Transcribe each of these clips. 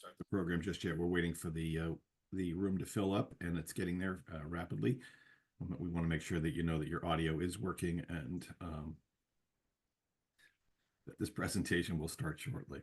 Start the program just yet. We're waiting for the room to fill up, and it's getting there rapidly. We want to make sure that you know that your audio is working, and that this presentation will start shortly.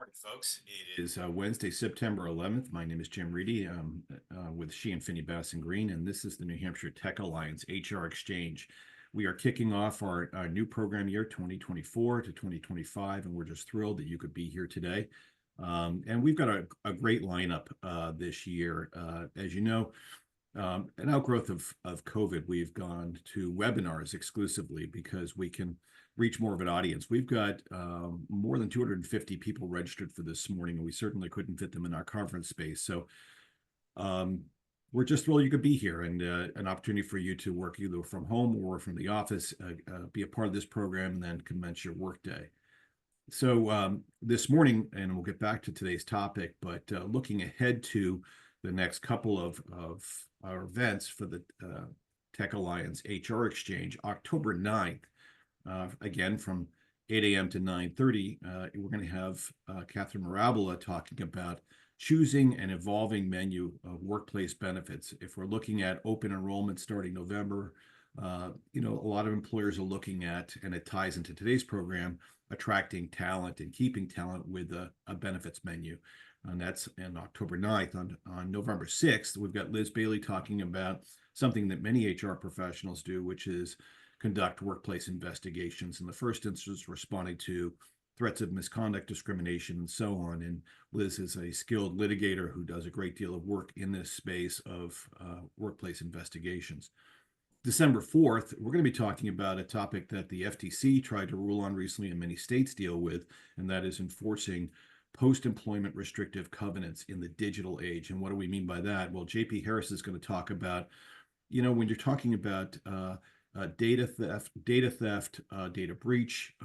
Morning, folks. It is Wednesday, September 11th. My name is Jim Reedy with She and Finney Bass and Green, and this is the New Hampshire Tech Alliance HR Exchange. We are kicking off our new program year 2024 to 2025, and we're just thrilled that you could be here today. And we've got a great lineup this year. As you know, an outgrowth of COVID, we've gone to webinars exclusively because we can reach more of an audience. We've got more than 250 people registered for this morning, and we certainly couldn't fit them in our conference space. So we're just thrilled you could be here, and an opportunity for you to work either from home or from the office, be a part of this program, and then commence your workday. So this morning, and we'll get back to today's topic, but looking ahead to the next couple of our events for the Tech Alliance HR Exchange, October 9th, again from 8 a.m. to 9:30, we're going to have Catherine Mirabella talking about choosing an evolving menu of workplace benefits. If we're looking at open enrollment starting November, a lot of employers are looking at, and it ties into today's program, attracting talent and keeping talent with a benefits menu. And that's on October 9th. On November 6th, we've got Liz Bailey talking about something that many HR professionals do, which is conduct workplace investigations. In the first instance, responding to threats of misconduct, discrimination, and so on. And Liz is a skilled litigator who does a great deal of work in this space of workplace investigations. December 4th, we're going to be talking about a topic that the FTC tried to rule on recently and many states deal with, and that is enforcing post-employment restrictive covenants in the digital age. And what do we mean by that? Well, JP Harris is going to talk about, when you're talking about data theft, data breach,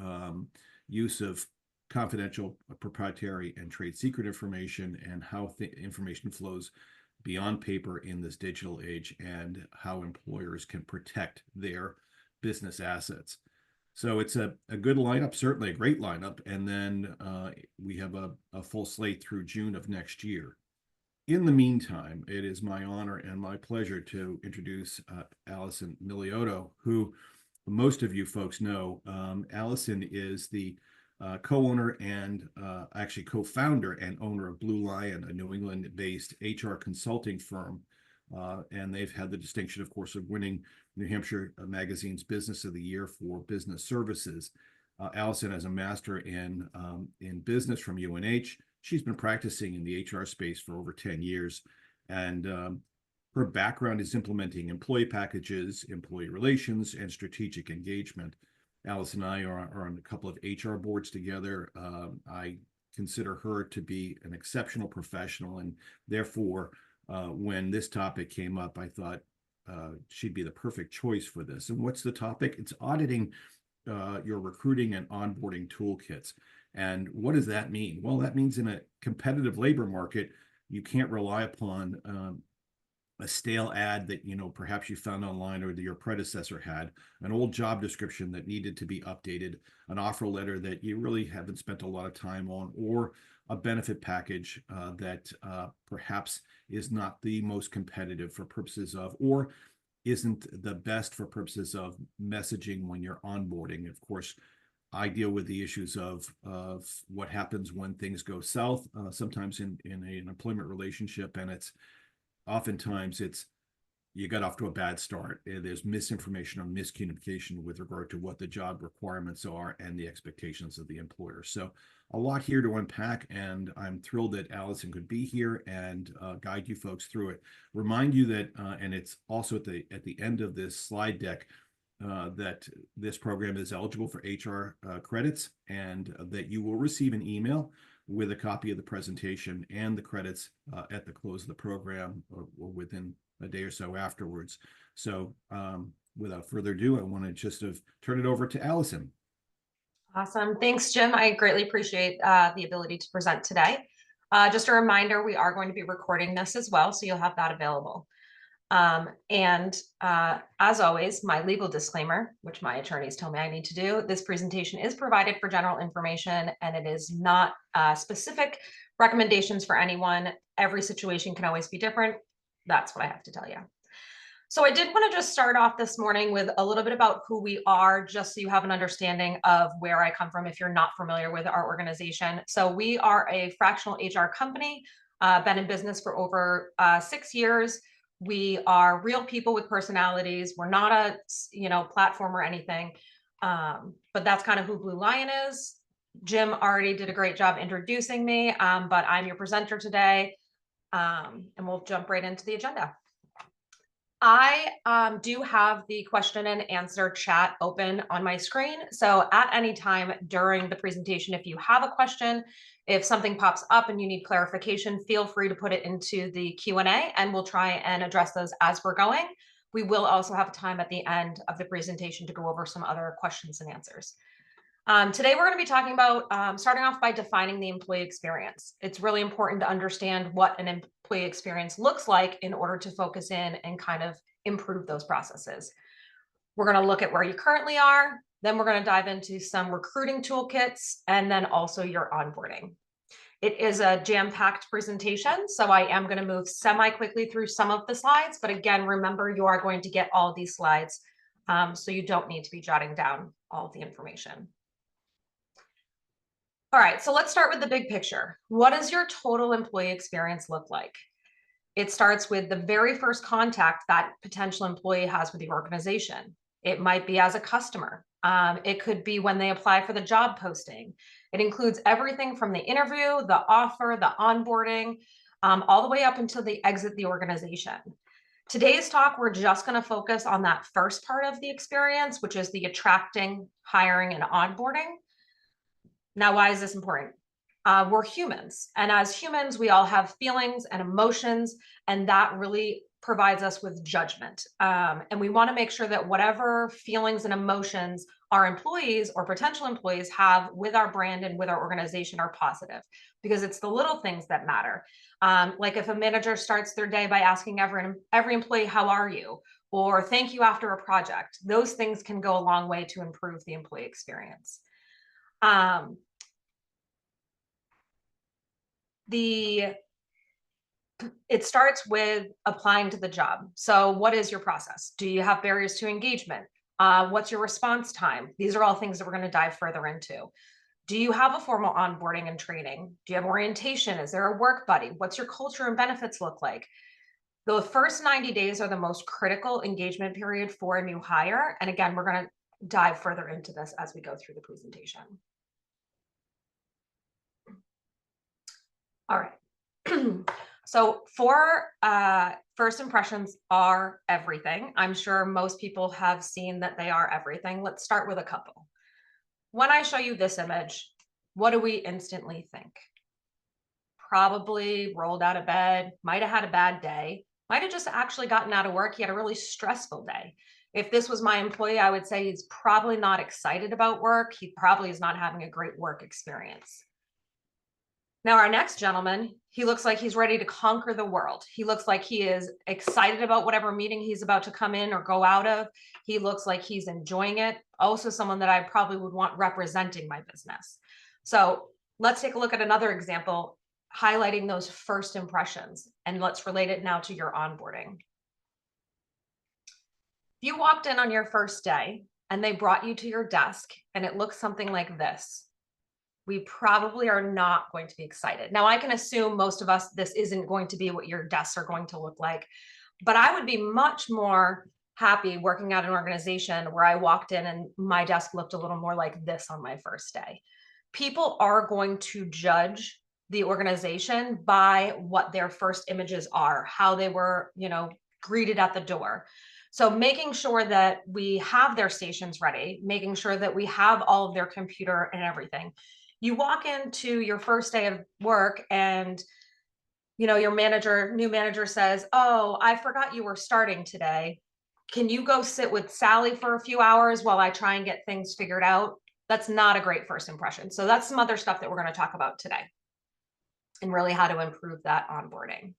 use of confidential, proprietary, and trade secret information, and how information flows beyond paper in this digital age, and how employers can protect their business assets. So it's a good lineup, certainly a great lineup. And then we have a full slate through June of next year. In the meantime, it is my honor and my pleasure to introduce Allison Miliotto, who most of you folks know. Allison is the co-owner and actually co-founder and owner of Blue Lion, a New England-based HR consulting firm. And they've had the distinction, of course, of winning New Hampshire Magazine's Business of the Year for business services. Allison has a master in business from UNH. She's been practicing in the HR space for over 10 years. And her background is implementing employee packages, employee relations, and strategic engagement. Alice and I are on a couple of HR boards together. I consider her to be an exceptional professional, and therefore, when this topic came up, I thought she'd be the perfect choice for this. And what's the topic? It's auditing your recruiting and onboarding toolkits. And what does that mean? Well, that means in a competitive labor market, you can't rely upon a stale ad that perhaps you found online or that your predecessor had, an old job description that needed to be updated, an offer letter that you really haven't spent a lot of time on, or a benefit package that perhaps is not the most competitive for purposes of, or isn't the best for purposes of messaging when you're onboarding. Of course, I deal with the issues of what happens when things go south, sometimes in an employment relationship, and oftentimes it's you got off to a bad start. There's misinformation or miscommunication with regard to what the job requirements are and the expectations of the employer. So a lot here to unpack, and I'm thrilled that Allison could be here and guide you folks through it. Remind you that, and it's also at the end of this slide deck, that this program is eligible for HR credits, and that you will receive an email with a copy of the presentation and the credits at the close of the program, or within a day or so afterwards. So without further ado, I want to just turn it over to Allison. Awesome. Thanks, Jim. I greatly appreciate the ability to present today. Just a reminder, we are going to be recording this as well, so you'll have that available. As always, my legal disclaimer, which my attorneys tell me I need to do, this presentation is provided for general information, and it is not specific recommendations for anyone. Every situation can always be different. That's what I have to tell you. So I did want to just start off this morning with a little bit about who we are, just so you have an understanding of where I come from if you're not familiar with our organization. So we are a fractional HR company, been in business for over 6 years. We are real people with personalities. We're not a platform or anything, but that's kind of who Blue Lion is. Jim already did a great job introducing me, but I'm your presenter today, and we'll jump right into the agenda. I do have the question and answer chat open on my screen. So at any time during the presentation, if you have a question, if something pops up and you need clarification, feel free to put it into the Q&A, and we'll try and address those as we're going. We will also have time at the end of the presentation to go over some other questions and answers. Today, we're going to be talking about starting off by defining the employee experience. It's really important to understand what an employee experience looks like in order to focus in and kind of improve those processes. We're going to look at where you currently are. Then we're going to dive into some recruiting toolkits, and then also your onboarding. It is a jam-packed presentation, so I am going to move semi-quickly through some of the slides. But again, remember, you are going to get all of these slides, so you don't need to be jotting down all of the information. All right, so let's start with the big picture. What does your total employee experience look like? It starts with the very first contact that potential employee has with the organization. It might be as a customer. It could be when they apply for the job posting. It includes everything from the interview, the offer, the onboarding, all the way up until they exit the organization. Today's talk, we're just going to focus on that first part of the experience, which is the attracting, hiring, and onboarding. Now, why is this important? We're humans, and as humans, we all have feelings and emotions, and that really provides us with judgment. And we want to make sure that whatever feelings and emotions our employees or potential employees have with our brand and with our organization are positive, because it's the little things that matter. Like if a manager starts their day by asking every employee, "How are you?" or "Thank you" after a project, those things can go a long way to improve the employee experience. It starts with applying to the job. So what is your process? Do you have barriers to engagement? What's your response time? These are all things that we're going to dive further into. Do you have a formal onboarding and training? Do you have orientation? Is there a work buddy? What's your culture and benefits look like? The first 90 days are the most critical engagement period for a new hire. And again, we're going to dive further into this as we go through the presentation. All right. So for first impressions are everything. I'm sure most people have seen that they are everything. Let's start with a couple. When I show you this image, what do we instantly think? Probably rolled out of bed, might have had a bad day, might have just actually gotten out of work. He had a really stressful day. If this was my employee, I would say he's probably not excited about work. He probably is not having a great work experience. Now, our next gentleman, he looks like he's ready to conquer the world. He looks like he is excited about whatever meeting he's about to come in or go out of. He looks like he's enjoying it. Also someone that I probably would want representing my business. So let's take a look at another example highlighting those first impressions, and let's relate it now to your onboarding. If you walked in on your first day and they brought you to your desk and it looks something like this, we probably are not going to be excited. Now, I can assume most of us, this isn't going to be what your desks are going to look like. But I would be much more happy working at an organization where I walked in and my desk looked a little more like this on my first day. People are going to judge the organization by what their first images are, how they were, greeted at the door. So making sure that we have their stations ready, making sure that we have all of their computer and everything. You walk into your first day of work and your new manager says, "Oh, I forgot you were starting today. Can you go sit with Sally for a few hours while I try and get things figured out?" That's not a great first impression. So that's some other stuff that we're going to talk about today and really how to improve that onboarding.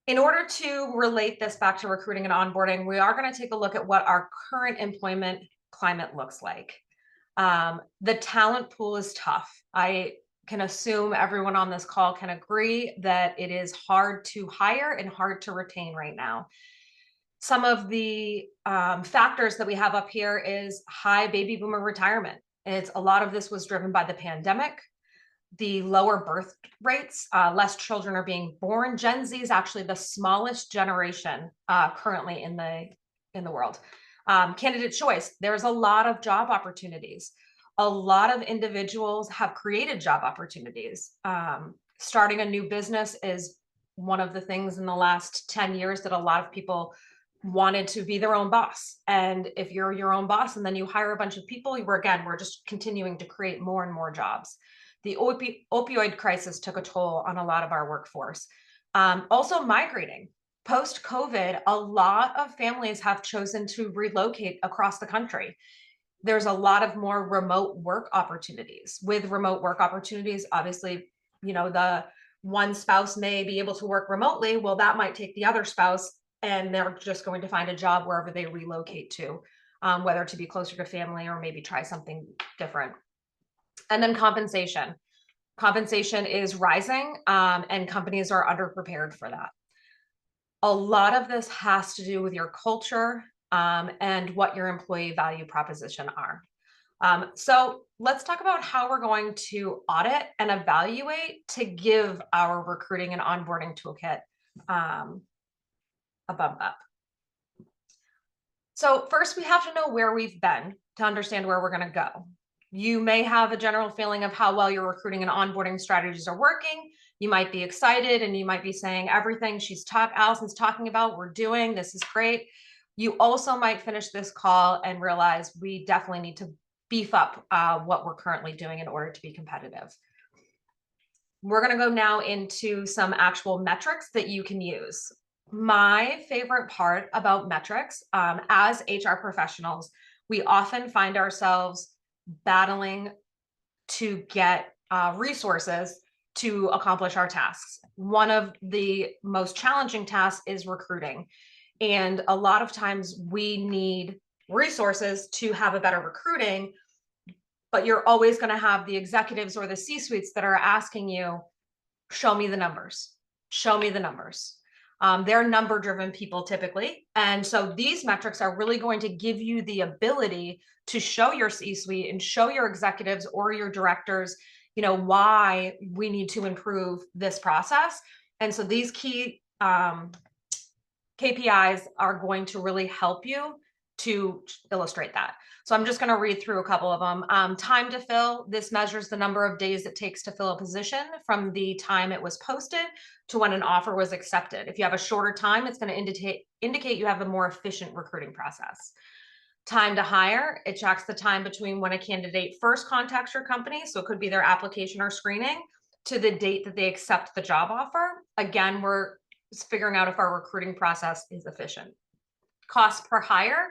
In order to relate this back to recruiting and onboarding, we are going to take a look at what our current employment climate looks like. The talent pool is tough. I can assume everyone on this call can agree that it is hard to hire and hard to retain right now. Some of the factors that we have up here is high baby boomer retirement. A lot of this was driven by the pandemic, the lower birth rates, less children are being born. Gen Z is actually the smallest generation currently in the world. Candidate choice, there's a lot of job opportunities. A lot of individuals have created job opportunities. Starting a new business is one of the things in the last 10 years that a lot of people wanted to be their own boss. And if you're your own boss and then you hire a bunch of people, we're just continuing to create more and more jobs. The opioid crisis took a toll on a lot of our workforce. Also migrating. Post-COVID, a lot of families have chosen to relocate across the country. There's a lot of more remote work opportunities. With remote work opportunities, obviously, the one spouse may be able to work remotely. Well, that might take the other spouse and they're just going to find a job wherever they relocate to, whether to be closer to family or maybe try something different. And then compensation. Compensation is rising, and companies are underprepared for that. A lot of this has to do with your culture and what your employee value proposition are. So let's talk about how we're going to audit and evaluate to give our recruiting and onboarding toolkit a bump up. So first, we have to know where we've been to understand where we're going to go. You may have a general feeling of how well your recruiting and onboarding strategies are working. You might be excited and you might be saying everything Allison's talking about, we're doing, this is great. You also might finish this call and realize we definitely need to beef up what we're currently doing in order to be competitive. We're going to go now into some actual metrics that you can use. My favorite part about metrics, as HR professionals, we often find ourselves battling to get resources to accomplish our tasks. One of the most challenging tasks is recruiting. And a lot of times we need resources to have a better recruiting, but you're always going to have the executives or the C-suites that are asking you, show me the numbers, show me the numbers. They're number-driven people typically. And so these metrics are really going to give you the ability to show your C-suite and show your executives or your directors, why we need to improve this process. And so these key KPIs are going to really help you to illustrate that. So I'm just going to read through a couple of them. Time to fill. This measures the number of days it takes to fill a position from the time it was posted to when an offer was accepted. If you have a shorter time, it's going to indicate you have a more efficient recruiting process. Time to hire. It tracks the time between when a candidate first contacts your company, so it could be their application or screening, to the date that they accept the job offer. Again, we're figuring out if our recruiting process is efficient. Cost per hire.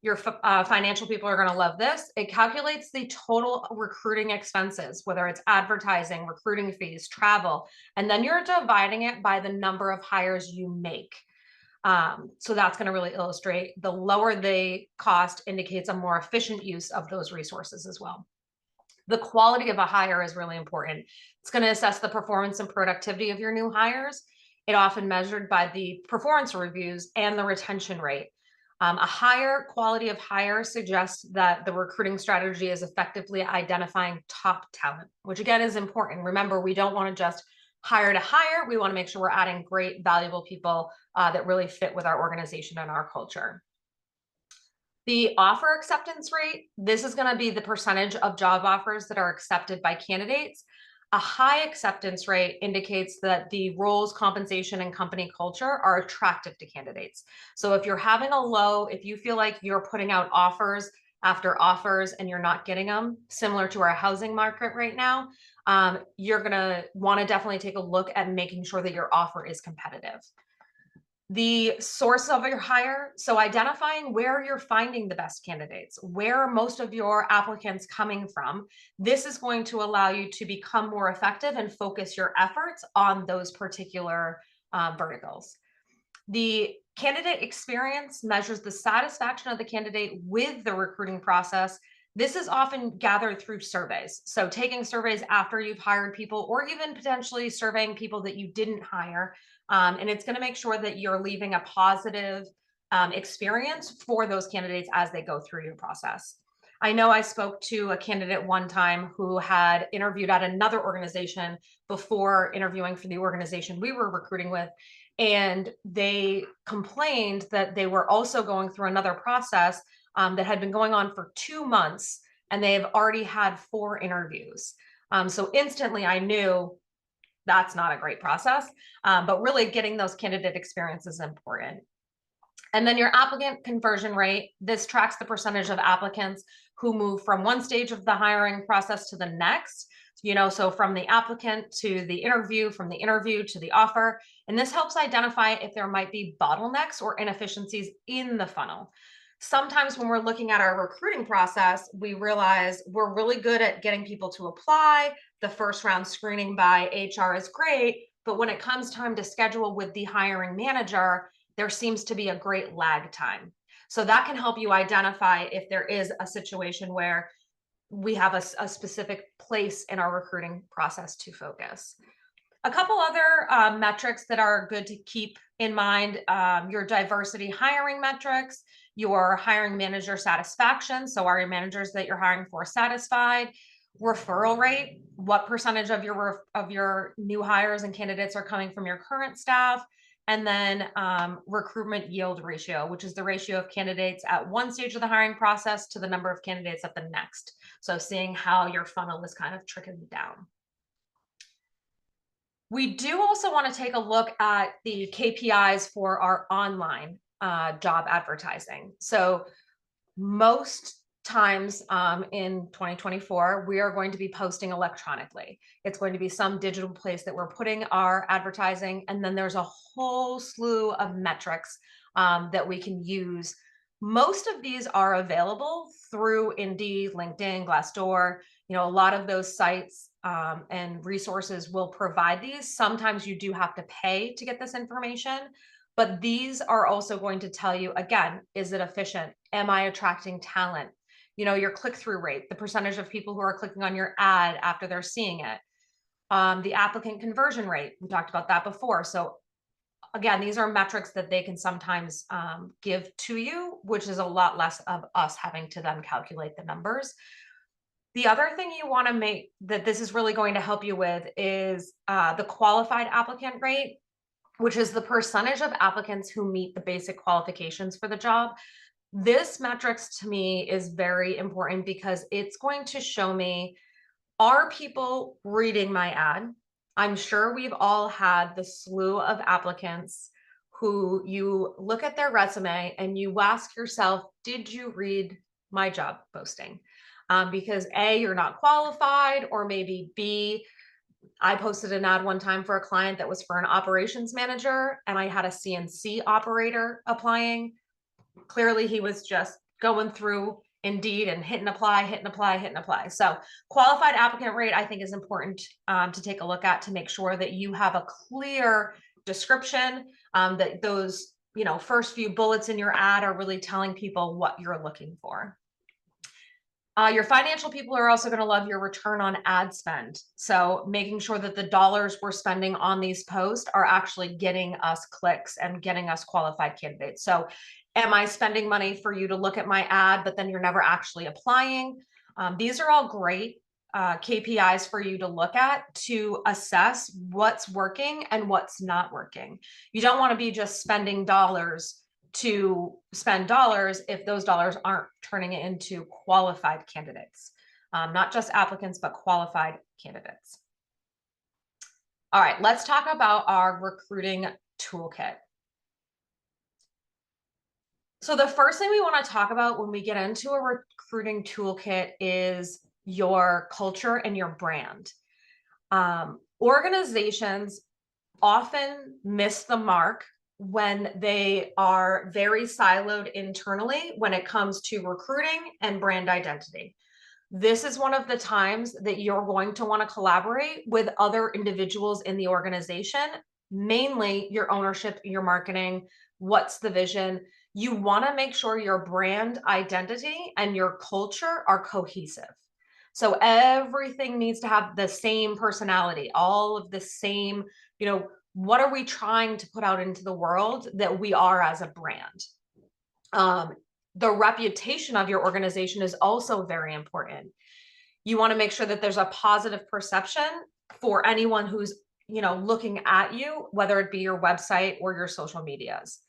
Your financial people are going to love this. It calculates the total recruiting expenses, whether it's advertising, recruiting fees, travel, and then you're dividing it by the number of hires you make. So that's going to really illustrate the lower the cost indicates a more efficient use of those resources as well. The quality of a hire is really important. It's going to assess the performance and productivity of your new hires. It often measured by the performance reviews and the retention rate. A higher quality of hire suggests that the recruiting strategy is effectively identifying top talent, which again is important. Remember, we don't want to just Hire to hire, we want to make sure we're adding great, valuable people that really fit with our organization and our culture. The offer acceptance rate, this is going to be the percentage of job offers that are accepted by candidates. A high acceptance rate indicates that the roles, compensation, and company culture are attractive to candidates. So if you're having a low, if you feel like you're putting out offers after offers and you're not getting them, similar to our housing market right now, you're going to want to definitely take a look at making sure that your offer is competitive. The source of your hire, so identifying where you're finding the best candidates, where are most of your applicants coming from. This is going to allow you to become more effective and focus your efforts on those particular verticals. The candidate experience measures the satisfaction of the candidate with the recruiting process. This is often gathered through surveys. So taking surveys after you've hired people, or even potentially surveying people that you didn't hire. And it's going to make sure that you're leaving a positive experience for those candidates as they go through your process. I know I spoke to a candidate one time who had interviewed at another organization before interviewing for the organization we were recruiting with. And they complained that they were also going through another process that had been going on for 2 months, and they have already had 4 interviews. So instantly I knew that's not a great process, but really getting those candidate experiences is important. And then your applicant conversion rate, this tracks the percentage of applicants who move from one stage of the hiring process to the next, so from the applicant to the interview, from the interview to the offer. And this helps identify if there might be bottlenecks or inefficiencies in the funnel. Sometimes when we're looking at our recruiting process, we realize we're really good at getting people to apply. The first round screening by HR is great, but when it comes time to schedule with the hiring manager, there seems to be a great lag time. So that can help you identify if there is a situation where we have a specific place in our recruiting process to focus. A couple other metrics that are good to keep in mind, your diversity hiring metrics, your hiring manager satisfaction. So are your managers that you're hiring for satisfied? Referral rate, what percentage of your new hires and candidates are coming from your current staff? And then recruitment yield ratio, which is the ratio of candidates at one stage of the hiring process to the number of candidates at the next. So seeing how your funnel is kind of trickling down. We do also want to take a look at the KPIs for our online job advertising. So most times in 2024, we are going to be posting electronically. It's going to be some digital place that we're putting our advertising. And then there's a whole slew of metrics that we can use. Most of these are available through Indeed, LinkedIn, Glassdoor. A lot of those sites and resources will provide these. Sometimes you do have to pay to get this information, but these are also going to tell you, again, is it efficient? Am I attracting talent? Your click-through rate, the percentage of people who are clicking on your ad after they're seeing it. The applicant conversion rate, we talked about that before. So again, these are metrics that they can sometimes give to you, which is a lot less of us having to then calculate the numbers. The other thing you want to make that this is really going to help you with is the qualified applicant rate, which is the percentage of applicants who meet the basic qualifications for the job. This metrics to me is very important because it's going to show me, are people reading my ad? I'm sure we've all had the slew of applicants who you look at their resume and you ask yourself, did you read my job posting? Because A, you're not qualified, or maybe B, I posted an ad one time for a client that was for an operations manager, and I had a CNC operator applying. Clearly, he was just going through Indeed and hit and apply, hit and apply, hit and apply. So qualified applicant rate, I think, is important to take a look at to make sure that you have a clear description, that those first few bullets in your ad are really telling people what you're looking for. Your financial people are also going to love your return on ad spend. So making sure that the dollars we're spending on these posts are actually getting us clicks and getting us qualified candidates. So am I spending money for you to look at my ad, but then you're never actually applying? These are all great KPIs for you to look at to assess what's working and what's not working. You don't want to be just spending dollars to spend dollars if those dollars aren't turning it into qualified candidates, not just applicants, but qualified candidates. All right, let's talk about our recruiting toolkit. So the first thing we want to talk about when we get into a recruiting toolkit is your culture and your brand. Organizations often miss the mark when they are very siloed internally when it comes to recruiting and brand identity. This is one of the times that you're going to want to collaborate with other individuals in the organization, mainly your ownership, your marketing, what's the vision. You want to make sure your brand identity and your culture are cohesive. So everything needs to have the same personality, all of the same, what are we trying to put out into the world that we are as a brand? The reputation of your organization is also very important. You want to make sure that there's a positive perception for anyone who's, looking at you, whether it be your website or your social medias,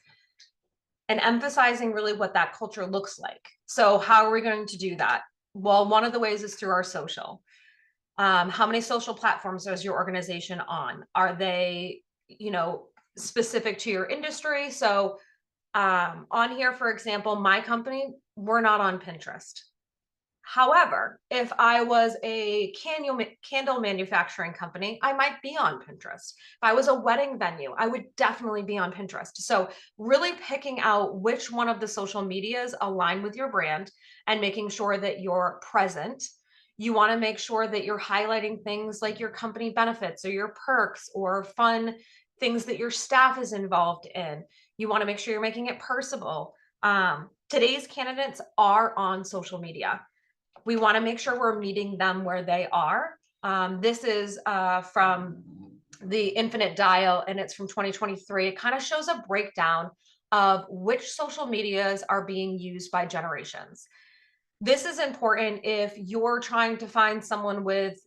and emphasizing really what that culture looks like. So how are we going to do that? Well, one of the ways is through our social. How many social platforms is your organization on? Are they, specific to your industry? So on here, for example, my company, we're not on Pinterest. However, if I was a candle manufacturing company, I might be on Pinterest. If I was a wedding venue, I would definitely be on Pinterest. So really picking out which one of the social medias align with your brand and making sure that you're present. You want to make sure that you're highlighting things like your company benefits or your perks or fun things that your staff is involved in. You want to make sure you're making it personable. Today's candidates are on social media. We want to make sure we're meeting them where they are. This is from the Infinite Dial, and it's from 2023. It kind of shows a breakdown of which social medias are being used by generations. This is important if you're trying to find someone with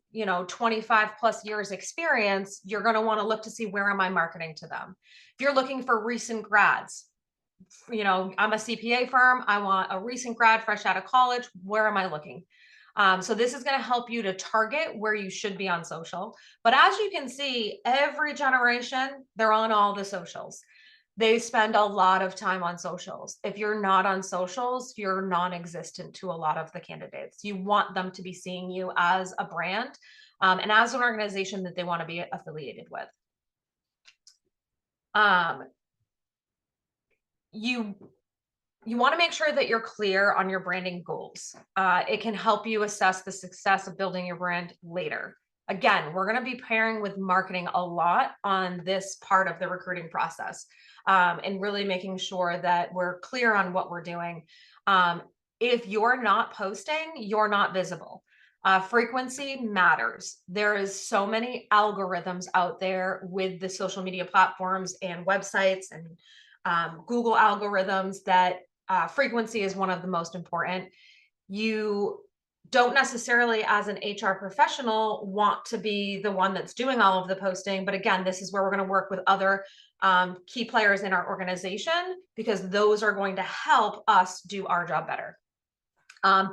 25 plus years experience. You're going to want to look to see, where am I marketing to them? If you're looking for recent grads, I'm a CPA firm, I want a recent grad fresh out of college, where am I looking? So this is going to help you to target where you should be on social. But as you can see, every generation, they're on all the socials. They spend a lot of time on socials. If you're not on socials, you're non-existent to a lot of the candidates. You want them to be seeing you as a brand and as an organization that they want to be affiliated with. You want to make sure that you're clear on your branding goals. It can help you assess the success of building your brand later. Again, we're going to be pairing with marketing a lot on this part of the recruiting process, and really making sure that we're clear on what we're doing. If you're not posting, you're not visible. Frequency matters. There is so many algorithms out there with the social media platforms and websites and Google algorithms that frequency is one of the most important. You don't necessarily, as an HR professional, want to be the one that's doing all of the posting. But again, this is where we're going to work with other key players in our organization, because those are going to help us do our job better.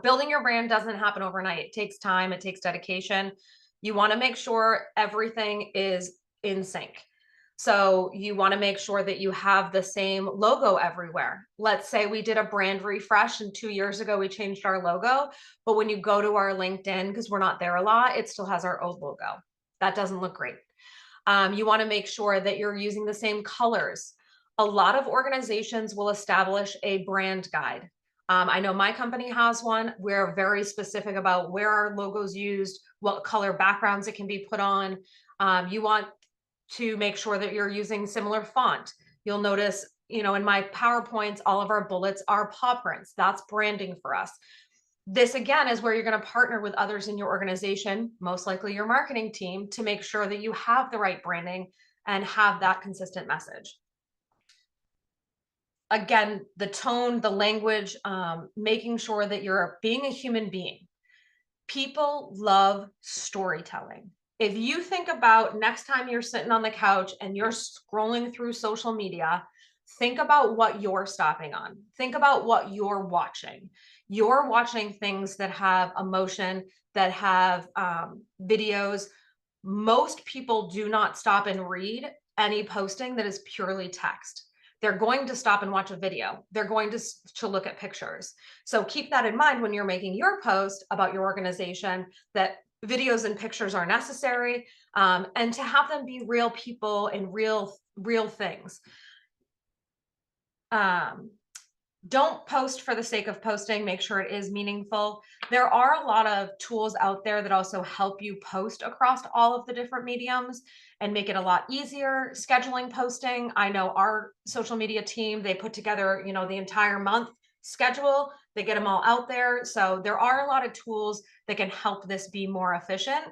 Building your brand doesn't happen overnight. It takes time. It takes dedication. You want to make sure everything is in sync. So you want to make sure that you have the same logo everywhere. Let's say we did a brand refresh, and 2 years ago we changed our logo, but when you go to our LinkedIn, because we're not there a lot, it still has our old logo. That doesn't look great. You want to make sure that you're using the same colors. A lot of organizations will establish a brand guide. I know my company has one. We're very specific about where our logo's used, what color backgrounds it can be put on. You want to make sure that you're using similar font. You'll notice, in my PowerPoints, all of our bullets are paw prints. That's branding for us. This again is where you're going to partner with others in your organization, most likely your marketing team, to make sure that you have the right branding and have that consistent message. Again, the tone, the language, making sure that you're being a human being. People love storytelling. If you think about next time you're sitting on the couch and you're scrolling through social media, think about what you're stopping on. Think about what you're watching. You're watching things that have emotion, that have videos. Most people do not stop and read any posting that is purely text. They're going to stop and watch a video. They're going to look at pictures. So keep that in mind when you're making your post about your organization, that videos and pictures are necessary, and to have them be real people and real things. Don't post for the sake of posting. Make sure it is meaningful. There are a lot of tools out there that also help you post across all of the different mediums and make it a lot easier. Scheduling posting. I know our social media team, they put together, the entire month schedule. They get them all out there. So there are a lot of tools that can help this be more efficient.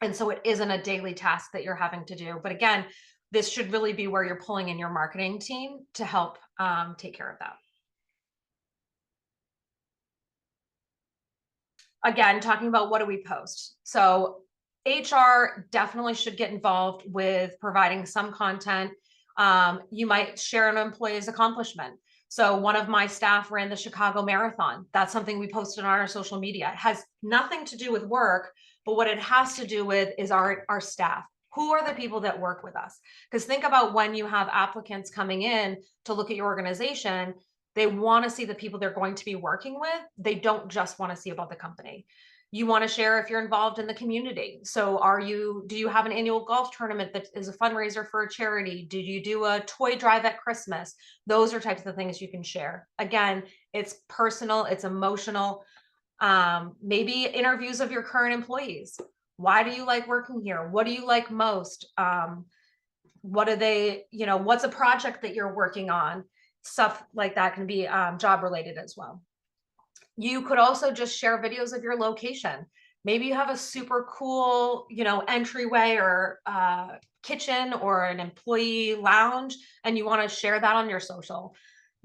And so it isn't a daily task that you're having to do. But again, this should really be where you're pulling in your marketing team to help take care of that. Again, talking about what do we post. So HR definitely should get involved with providing some content. You might share an employee's accomplishment. So one of my staff ran the Chicago Marathon. That's something we posted on our social media. It has nothing to do with work, but what it has to do with is our staff. Who are the people that work with us? Because think about when you have applicants coming in to look at your organization, they want to see the people they're going to be working with. They don't just want to see about the company. You want to share if you're involved in the community. So do you have an annual golf tournament that is a fundraiser for a charity? Did you do a toy drive at Christmas? Those are types of things you can share. Again, it's personal, it's emotional. Maybe interviews of your current employees. Why do you like working here? What do you like most? What are they, what's a project that you're working on? Stuff like that can be job related as well. You could also just share videos of your location. Maybe you have a super cool, entryway or kitchen or an employee lounge, and you want to share that on your social.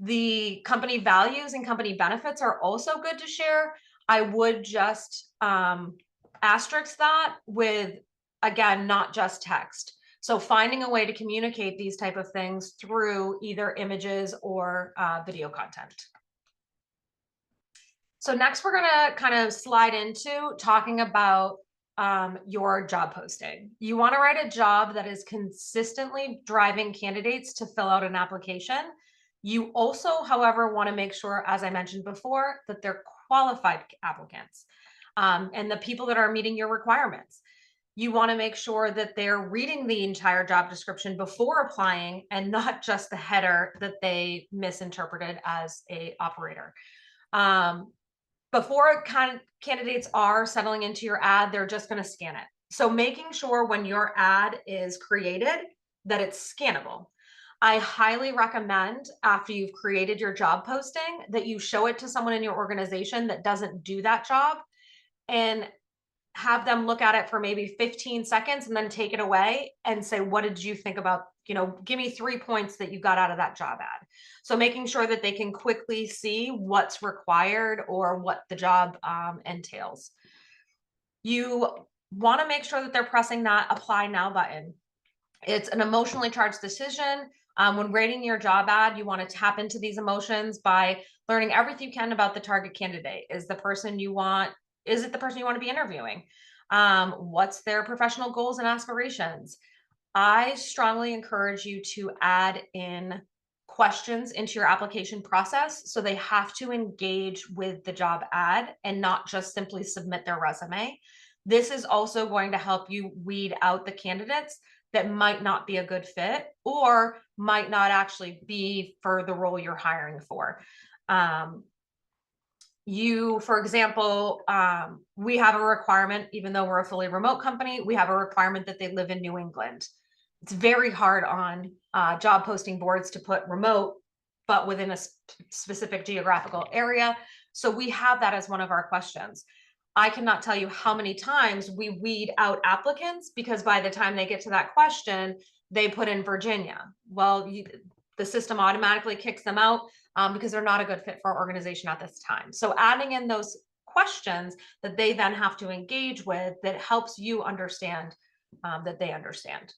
The company values and company benefits are also good to share. I would just asterisk that with, again, not just text. So finding a way to communicate these type of things through either images or video content. So next we're gonna kind of slide into talking about your job posting. You wanna write a job that is consistently driving candidates to fill out an application. You also, however, wanna make sure, as I mentioned before, that they're qualified applicants and the people that are meeting your requirements. You want to make sure that they're reading the entire job description before applying and not just the header that they misinterpreted as a operator. Before candidates are settling into your ad, they're just going to scan it. So making sure when your ad is created that it's scannable. I highly recommend after you've created your job posting that you show it to someone in your organization that doesn't do that job and have them look at it for maybe 15 seconds and then take it away and say, what did you think about, give me 3 points that you got out of that job ad. So making sure that they can quickly see what's required or what the job entails. You want to make sure that they're pressing that apply now button. It's an emotionally charged decision. When rating your job ad, you want to tap into these emotions by learning everything you can about the target candidate. Is it the person you want to be interviewing? What's their professional goals and aspirations? I strongly encourage you to add in questions into your application process so they have to engage with the job ad and not just simply submit their resume. This is also going to help you weed out the candidates that might not be a good fit or might not actually be for the role you're hiring for. For example, we have a requirement, even though we're a fully remote company, we have a requirement that they live in New England. It's very hard on job posting boards to put remote, but within a specific geographical area. So we have that as one of our questions. I cannot tell you how many times we weed out applicants because by the time they get to that question, they put in Virginia. Well, the system automatically kicks them out because they're not a good fit for our organization at this time. So adding in those questions that they then have to engage with that helps you understand that they understand.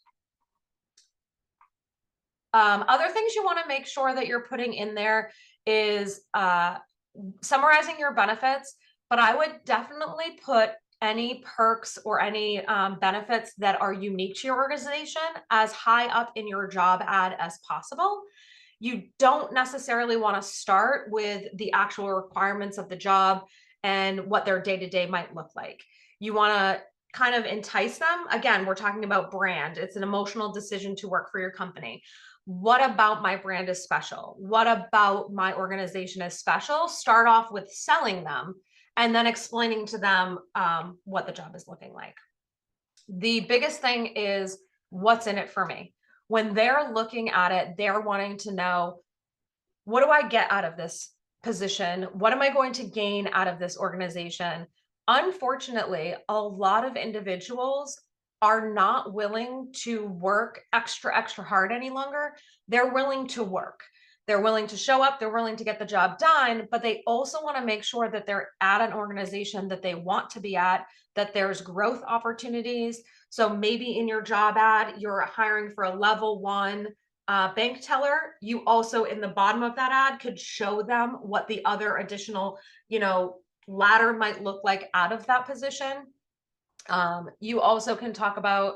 Other things you want to make sure that you're putting in there is summarizing your benefits, but I would definitely put any perks or any benefits that are unique to your organization as high up in your job ad as possible. You don't necessarily want to start with the actual requirements of the job and what their day-to-day might look like. You want to kind of entice them. Again, we're talking about brand. It's an emotional decision to work for your company. What about my brand is special? What about my organization is special? Start off with selling them and then explaining to them what the job is looking like. The biggest thing is what's in it for me. When they're looking at it, they're wanting to know, what do I get out of this position? What am I going to gain out of this organization? Unfortunately, a lot of individuals are not willing to work extra hard any longer. They're willing to work. They're willing to show up. They're willing to get the job done, but they also want to make sure that they're at an organization that they want to be at, that there's growth opportunities. So maybe in your job ad, you're hiring for a level 1 bank teller. You also, in the bottom of that ad, could show them what the other additional, ladder might look like out of that position. You also can talk about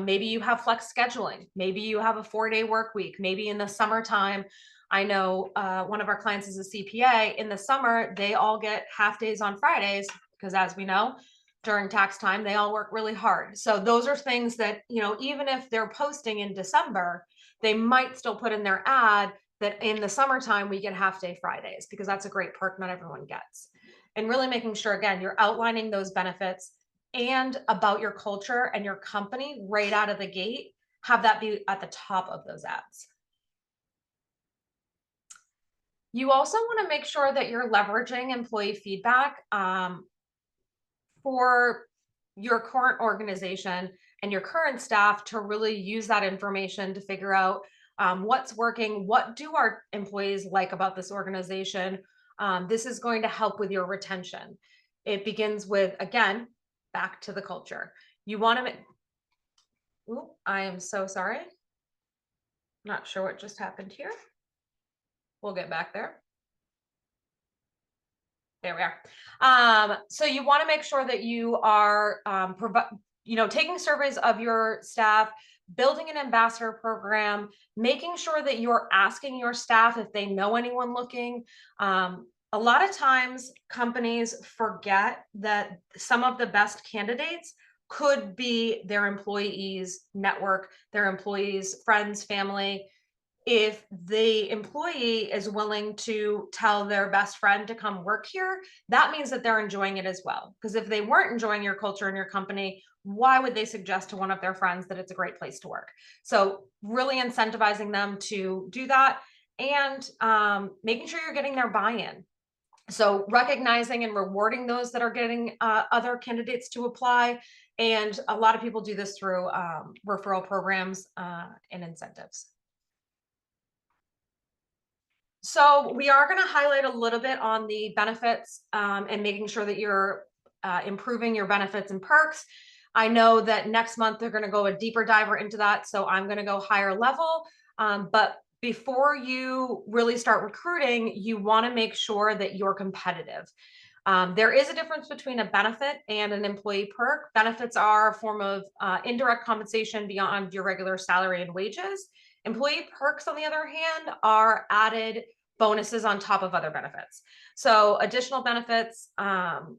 maybe you have flex scheduling. Maybe you have a 4-day work week. Maybe in the summertime, I know one of our clients is a CPA. In the summer, they all get half days on Fridays because, as we know, during tax time, they all work really hard. So those are things that, even if they're posting in December, they might still put in their ad that in the summertime, we get half-day Fridays, because that's a great perk not everyone gets. And really making sure, again, you're outlining those benefits and about your culture and your company right out of the gate. Have that be at the top of those ads. You also want to make sure that you're leveraging employee feedback for your current organization and your current staff to really use that information to figure out what's working, what do our employees like about this organization. This is going to help with your retention. It begins with, again, back to the culture. You want to make, I am so sorry. Not sure what just happened here. We'll get back there. There we are. So you want to make sure that you are taking surveys of your staff, building an ambassador program, making sure that you're asking your staff if they know anyone looking. A lot of times companies forget that some of the best candidates could be their employees' network, their employees' friends, family. If the employee is willing to tell their best friend to come work here, that means that they're enjoying it as well. Because if they weren't enjoying your culture and your company, why would they suggest to one of their friends that it's a great place to work? So really incentivizing them to do that, and making sure you're getting their buy-in. So recognizing and rewarding those that are getting other candidates to apply. And a lot of people do this through referral programs and incentives. So we are going to highlight a little bit on the benefits and making sure that you're improving your benefits and perks. I know that next month they're going to go a deeper diver into that, so I'm going to go higher level. But before you really start recruiting, you want to make sure that you're competitive. There is a difference between a benefit and an employee perk. Benefits are a form of indirect compensation beyond your regular salary and wages. Employee perks, on the other hand, are added bonuses on top of other benefits. So additional benefits, some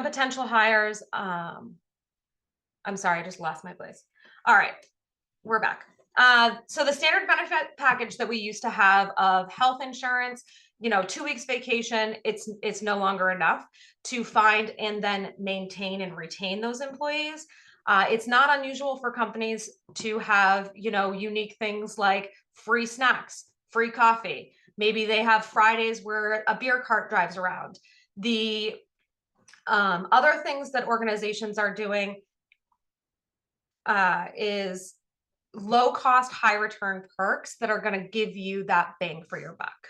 potential hires, I'm sorry, I just lost my place. All right, we're back. So the standard benefit package that we used to have of health insurance, 2 weeks vacation, it's no longer enough to find and then maintain and retain those employees. It's not unusual for companies to have, unique things like free snacks, free coffee. Maybe they have Fridays where a beer cart drives around. The other things that organizations are doing is low cost, high return perks that are going to give you that bang for your buck.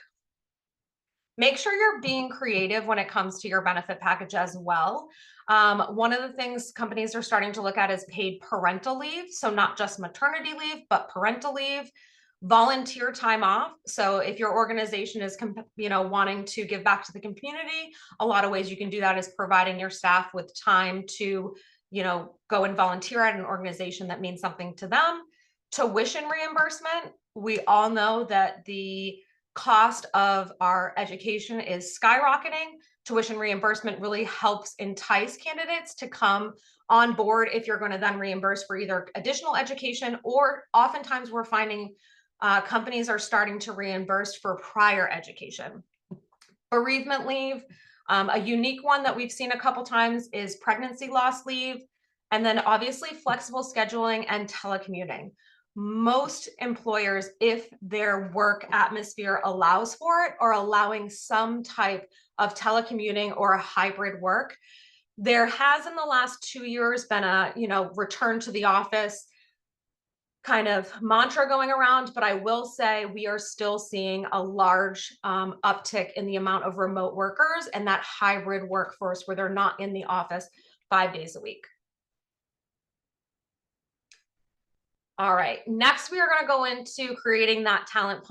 Make sure you're being creative when it comes to your benefit package as well. One of the things companies are starting to look at is paid parental leave. So not just maternity leave, but parental leave, volunteer time off. So if your organization is, wanting to give back to the community, a lot of ways you can do that is providing your staff with time to, go and volunteer at an organization that means something to them. Tuition reimbursement. We all know that the cost of our education is skyrocketing. Tuition reimbursement really helps entice candidates to come on board if you're going to then reimburse for either additional education, or oftentimes we're finding companies are starting to reimburse for prior education. Bereavement leave, a unique one that we've seen a couple times is pregnancy loss leave, and then obviously flexible scheduling and telecommuting. Most employers, if their work atmosphere allows for it, are allowing some type of telecommuting or a hybrid work. There has in the last 2 years been a, return to the office kind of mantra going around, but I will say we are still seeing a large uptick in the amount of remote workers and that hybrid workforce where they're not in the office 5 days a week. All right, next we are going to go into creating that talent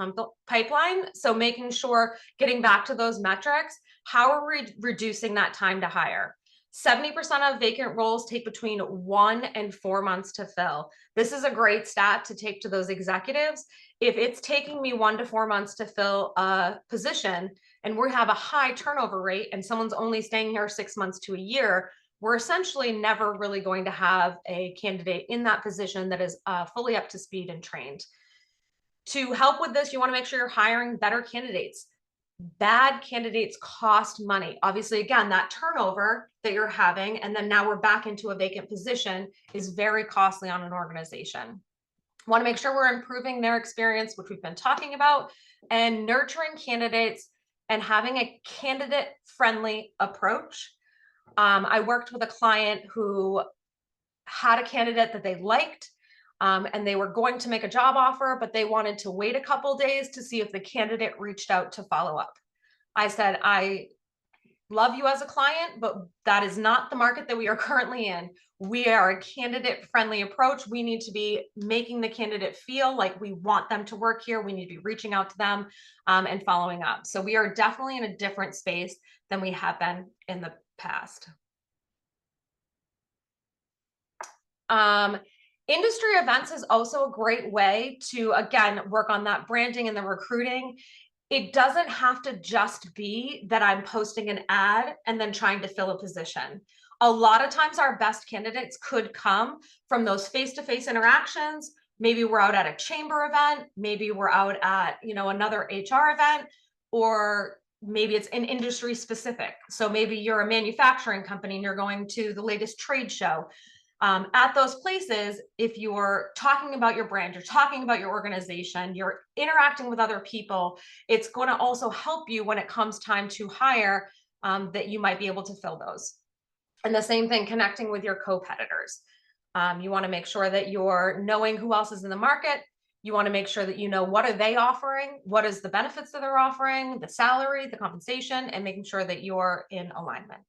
pipeline. So making sure, getting back to those metrics, how are we reducing that time to hire? 70% of vacant roles take between 1 and 4 months to fill. This is a great stat to take to those executives. If it's taking me 1 to 4 months to fill a position and we have a high turnover rate and someone's only staying here 6 months to a year, we're essentially never really going to have a candidate in that position that is fully up to speed and trained. To help with this, you want to make sure you're hiring better candidates. Bad candidates cost money. Obviously, again, that turnover that you're having, and then now we're back into a vacant position, is very costly on an organization. Want to make sure we're improving their experience, which we've been talking about, and nurturing candidates and having a candidate-friendly approach. I worked with a client who had a candidate that they liked, and they were going to make a job offer, but they wanted to wait a couple days to see if the candidate reached out to follow up. I said, I love you as a client, but that is not the market that we are currently in. We are a candidate-friendly approach. We need to be making the candidate feel like we want them to work here. We need to be reaching out to them and following up. So we are definitely in a different space than we have been in the past. Industry events is also a great way to, again, work on that branding and the recruiting. It doesn't have to just be that I'm posting an ad and then trying to fill a position. A lot of times our best candidates could come from those face-to-face interactions. Maybe we're out at a chamber event, maybe we're out at, another HR event, or maybe it's an industry specific. So maybe you're a manufacturing company and you're going to the latest trade show. At those places, if you're talking about your brand, you're talking about your organization, you're interacting with other people, it's going to also help you when it comes time to hire, that you might be able to fill those. And the same thing, connecting with your competitors. You want to make sure that you're knowing who else is in the market. You want to make sure that you know what are they offering, what is the benefits that they're offering, the salary, the compensation, and making sure that you're in alignment.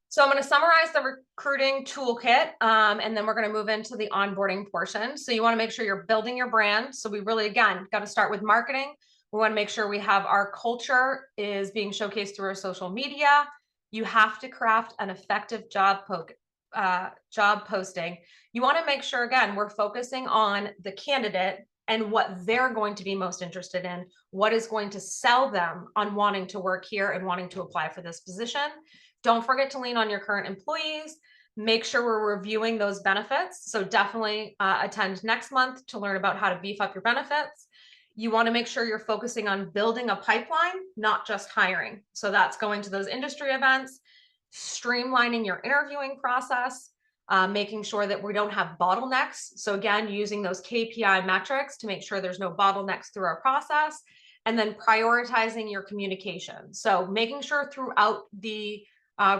So I'm going to summarize the recruiting toolkit, and then we're going to move into the onboarding portion. So you want to make sure you're building your brand. So we really, again, got to start with marketing. We want to make sure we have our culture is being showcased through our social media. You have to craft an effective job posting. You want to make sure, again, we're focusing on the candidate and what they're going to be most interested in, what is going to sell them on wanting to work here and wanting to apply for this position. Don't forget to lean on your current employees. Make sure we're reviewing those benefits. So definitely attend next month to learn about how to beef up your benefits. You want to make sure you're focusing on building a pipeline, not just hiring. So that's going to those industry events, streamlining your interviewing process, making sure that we don't have bottlenecks. So again, using those KPI metrics to make sure there's no bottlenecks through our process, and then prioritizing your communication. So making sure throughout the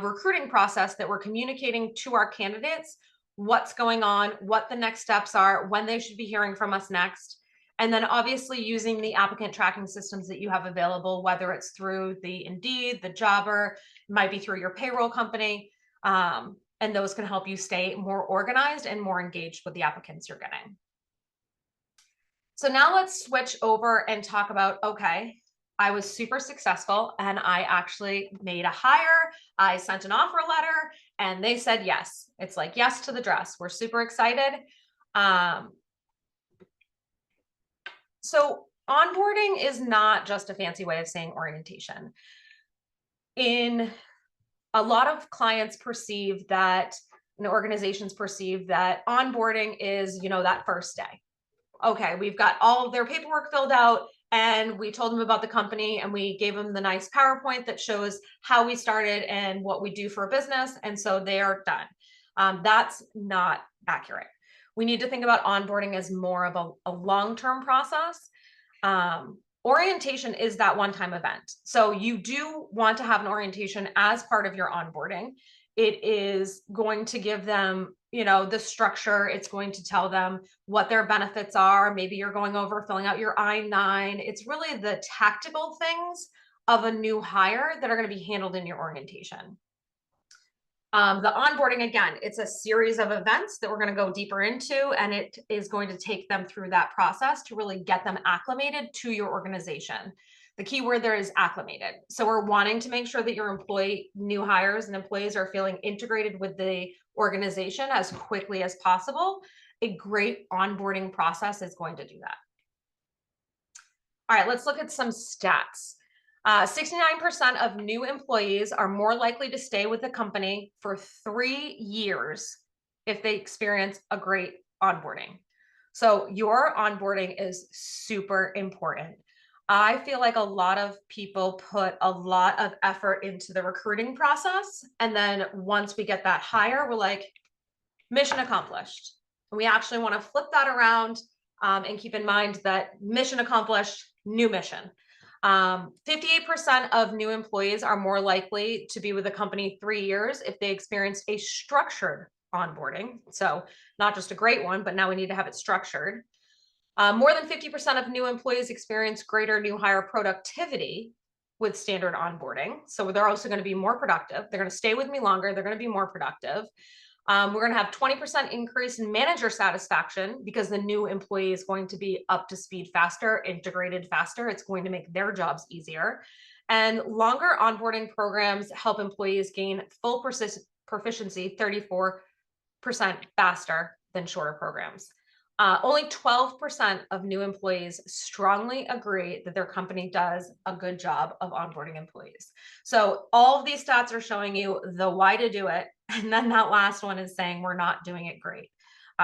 recruiting process that we're communicating to our candidates what's going on, what the next steps are, when they should be hearing from us next. And then obviously using the applicant tracking systems that you have available, whether it's through the Indeed, the Jobber, might be through your payroll company. And those can help you stay more organized and more engaged with the applicants you're getting. So now let's switch over and talk about, okay, I was super successful and I actually made a hire. I sent an offer letter and they said yes. It's like yes to the dress. We're super excited. So onboarding is not just a fancy way of saying orientation. In a lot of clients perceive that, and organizations perceive that onboarding is, that first day. Okay, we've got all of their paperwork filled out and we told them about the company and we gave them the nice PowerPoint that shows how we started and what we do for a business. And so they are done. That's not accurate. We need to think about onboarding as more of a long-term process. Orientation is that one-time event. So you do want to have an orientation as part of your onboarding. It is going to give them, the structure. It's going to tell them what their benefits are. Maybe you're going over filling out your I-9. It's really the tactical things of a new hire that are going to be handled in your orientation. The onboarding, again, it's a series of events that we're going to go deeper into, and it is going to take them through that process to really get them acclimated to your organization. The key word there is acclimated. So we're wanting to make sure that your new hires and employees are feeling integrated with the organization as quickly as possible. A great onboarding process is going to do that. All right, let's look at some stats. 69% of new employees are more likely to stay with the company for 3 years if they experience a great onboarding. So your onboarding is super important. I feel like a lot of people put a lot of effort into the recruiting process. And then once we get that hire, we're like, mission accomplished. And we actually want to flip that around and keep in mind that mission accomplished, new mission. 58% of new employees are more likely to be with a company 3 years if they experienced a structured onboarding. So not just a great one, but now we need to have it structured. More than 50% of new employees experience greater new hire productivity with standard onboarding. So they're also going to be more productive. They're going to stay with me longer. They're going to be more productive. We're going to have 20% increase in manager satisfaction because the new employee is going to be up to speed faster, integrated faster. It's going to make their jobs easier. And longer onboarding programs help employees gain full proficiency 34% faster than shorter programs. Only 12% of new employees strongly agree that their company does a good job of onboarding employees. So all of these stats are showing you the why to do it. And then that last one is saying we're not doing it great.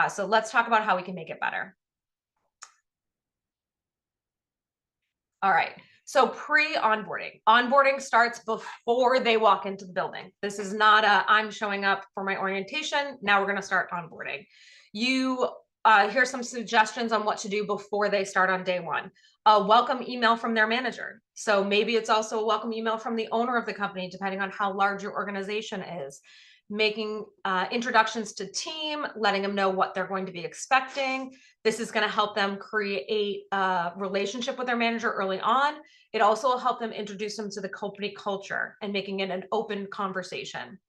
So let's talk about how we can make it better. All right. So pre-onboarding. Onboarding starts before they walk into the building. This is not I'm showing up for my orientation. Now we're going to start onboarding. Here's some suggestions on what to do before they start on day one. A welcome email from their manager. So maybe it's also a welcome email from the owner of the company, depending on how large your organization is. Making introductions to team, letting them know what they're going to be expecting. This is going to help them create a relationship with their manager early on. It also will help them introduce them to the company culture and making it an open conversation.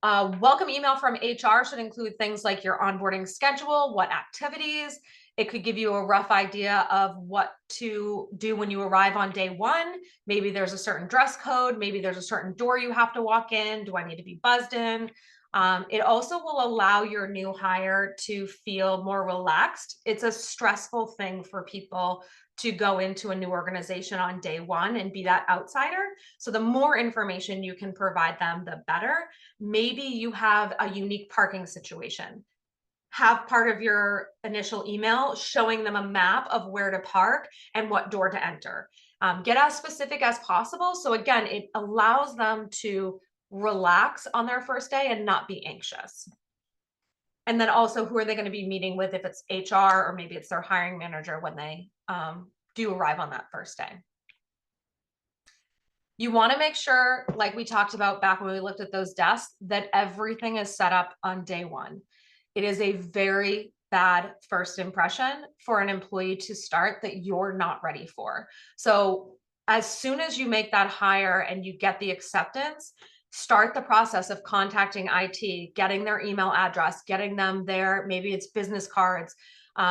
Welcome email from HR should include things like your onboarding schedule, what activities. It could give you a rough idea of what to do when you arrive on day one. Maybe there's a certain dress code. Maybe there's a certain door you have to walk in. Do I need to be buzzed in? It also will allow your new hire to feel more relaxed. It's a stressful thing for people to go into a new organization on day one and be that outsider. So the more information you can provide them, the better. Maybe you have a unique parking situation. Have part of your initial email showing them a map of where to park and what door to enter. Get as specific as possible. So again, it allows them to relax on their first day and not be anxious. And then also, who are they going to be meeting with if it's HR or maybe it's their hiring manager when they do arrive on that first day. You want to make sure, like we talked about back when we looked at those desks, that everything is set up on day one. It is a very bad first impression for an employee to start that you're not ready for. So as soon as you make that hire and you get the acceptance, start the process of contacting IT, getting their email address, getting them their, maybe it's business cards,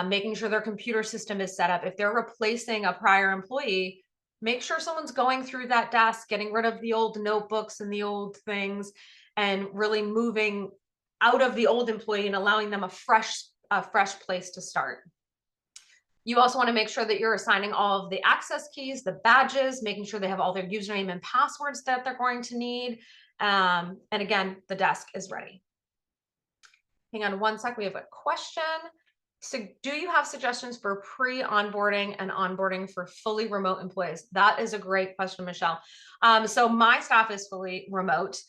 making sure their computer system is set up. If they're replacing a prior employee, make sure someone's going through that desk, getting rid of the old notebooks and the old things, and really moving out of the old employee and allowing them a fresh place to start. You also want to make sure that you're assigning all of the access keys, the badges, making sure they have all their username and passwords that they're going to need. And again, the desk is ready. Hang on one sec, we have a question. So do you have suggestions for pre-onboarding and onboarding for fully remote employees? That is a great question, Michelle. So my staff is fully remote.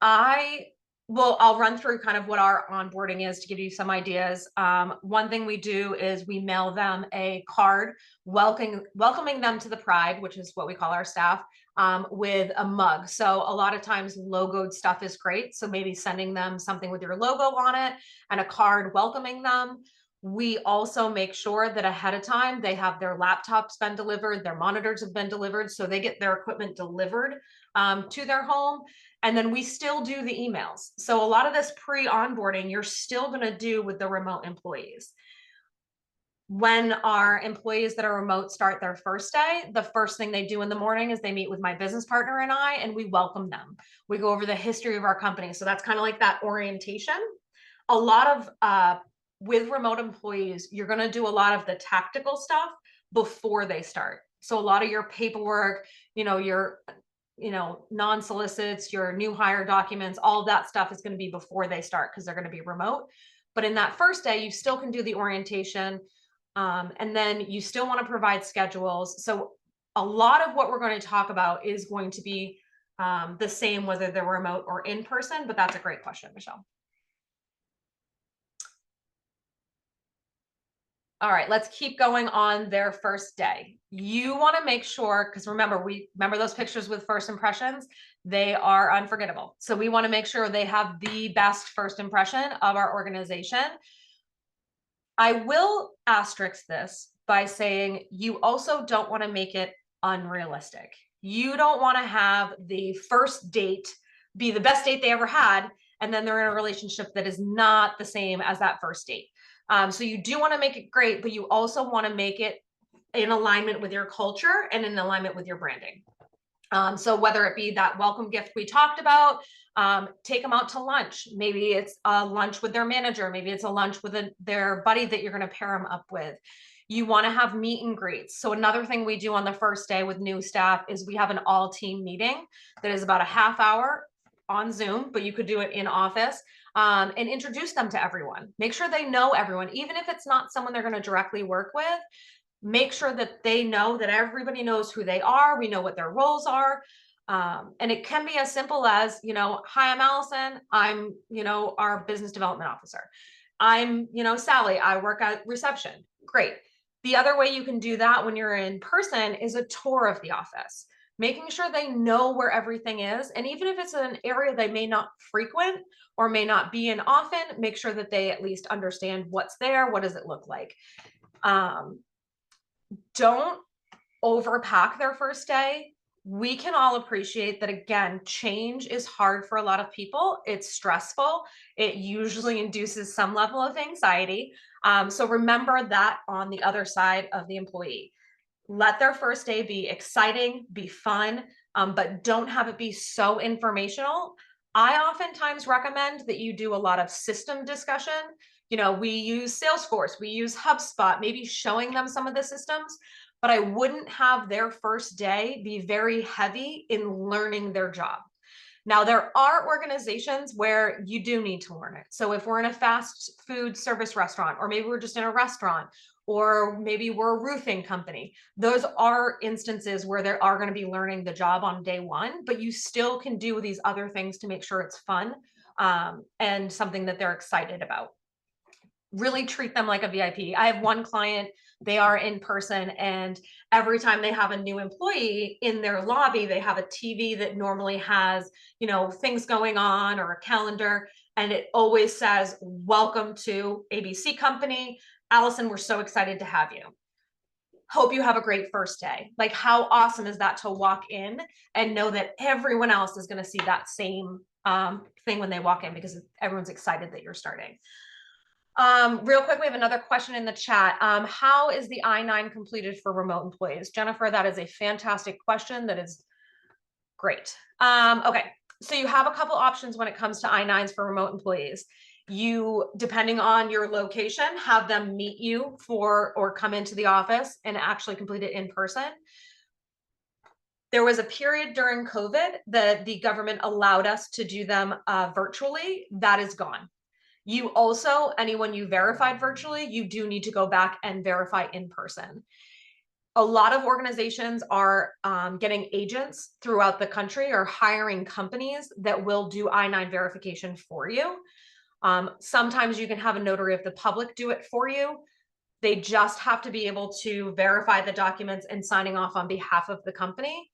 I'll run through kind of what our onboarding is to give you some ideas. One thing we do is we mail them a card welcoming them to the Pride, which is what we call our staff, with a mug. So a lot of times logoed stuff is great. So maybe sending them something with your logo on it and a card welcoming them. We also make sure that ahead of time they have their laptops been delivered, their monitors have been delivered, so they get their equipment delivered to their home. And then we still do the emails. So a lot of this pre-onboarding you're still going to do with the remote employees. When our employees that are remote start their first day, the first thing they do in the morning is they meet with my business partner and I, and we welcome them. We go over the history of our company. So that's kind of like that orientation. A lot of with remote employees, you're going to do a lot of the tactical stuff before they start. So a lot of your paperwork, your non-solicits, your new hire documents, all of that stuff is going to be before they start because they're going to be remote. But in that first day, you still can do the orientation. And then you still want to provide schedules. So a lot of what we're going to talk about is going to be the same, whether they're remote or in person, but that's a great question, Michelle. All right, let's keep going on their first day. You want to make sure, because remember those pictures with first impressions, they are unforgettable. So we want to make sure they have the best first impression of our organization. I will asterisk this by saying you also don't want to make it unrealistic. You don't want to have the first date be the best date they ever had, and then they're in a relationship that is not the same as that first date. So you do want to make it great, but you also want to make it in alignment with your culture and in alignment with your branding. So whether it be that welcome gift we talked about, take them out to lunch. Maybe it's a lunch with their manager. Maybe it's a lunch with their buddy that you're going to pair them up with. You want to have meet and greets. So another thing we do on the first day with new staff is we have an all team meeting that is about a half hour on Zoom, but you could do it in office, and introduce them to everyone. Make sure they know everyone, even if it's not someone they're going to directly work with. Make sure that they know that everybody knows who they are. We know what their roles are. And it can be as simple as, hi, I'm Allison. I'm, our business development officer. I'm, Sally. I work at reception. Great. The other way you can do that when you're in person is a tour of the office, making sure they know where everything is. And even if it's an area they may not frequent or may not be in often, make sure that they at least understand what's there. What does it look like? Don't overpack their first day. We can all appreciate that, again, change is hard for a lot of people. It's stressful. It usually induces some level of anxiety. So remember that on the other side of the employee. Let their first day be exciting, be fun, but don't have it be so informational. I oftentimes recommend that you do a lot of system discussion. We use Salesforce, we use HubSpot, maybe showing them some of the systems, but I wouldn't have their first day be very heavy in learning their job. Now, there are organizations where you do need to learn it. So if we're in a fast food service restaurant, or maybe we're just in a restaurant, or maybe we're a roofing company, those are instances where they are going to be learning the job on day one, but you still can do these other things to make sure it's fun, and something that they're excited about. Really treat them like a VIP. I have one client, they are in person, and every time they have a new employee in their lobby, they have a TV that normally has, things going on or a calendar, and it always says, "Welcome to ABC Company. Allison, we're so excited to have you. Hope you have a great first day." Like, how awesome is that to walk in and know that everyone else is going to see that same thing when they walk in, because everyone's excited that you're starting. Real quick, we have another question in the chat. How is the I-9 completed for remote employees? Jennifer, that is a fantastic question. That is great. Okay, so you have a couple options when it comes to I-9s for remote employees. You, depending on your location, have them meet you or come into the office and actually complete it in person. There was a period during COVID that the government allowed us to do them virtually. That is gone. You also, anyone you verified virtually, you do need to go back and verify in person. A lot of organizations are getting agents throughout the country or hiring companies that will do I-9 verification for you. Sometimes you can have a notary of the public do it for you. They just have to be able to verify the documents and signing off on behalf of the company.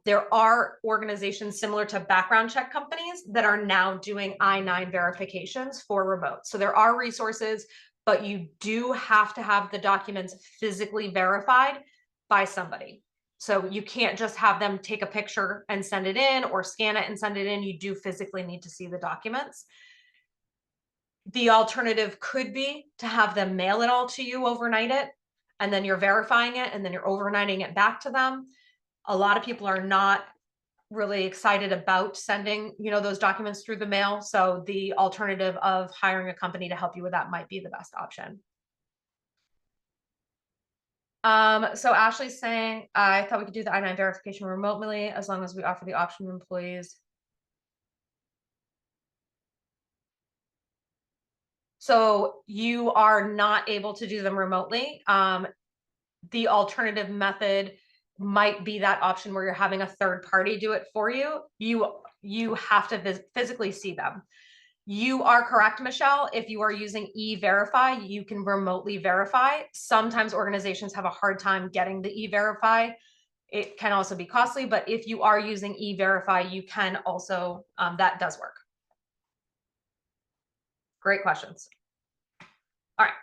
There are organizations similar to background check companies that are now doing I-9 verifications for remote. So there are resources, but you do have to have the documents physically verified by somebody. So you can't just have them take a picture and send it in, or scan it and send it in. You do physically need to see the documents. The alternative could be to have them mail it all to you, overnight it, and then you're verifying it, and then you're overnighting it back to them. A lot of people are not really excited about sending, those documents through the mail. So the alternative of hiring a company to help you with that might be the best option. So Ashley's saying, I thought we could do the I-9 verification remotely as long as we offer the option to employees. So you are not able to do them remotely. The alternative method might be that option where you're having a third party do it for you. You have to physically see them. You are correct, Michelle. If you are using E-Verify, you can remotely verify. Sometimes organizations have a hard time getting the E-Verify. It can also be costly, but if you are using E-Verify, you can also, that does work. Great questions. All right.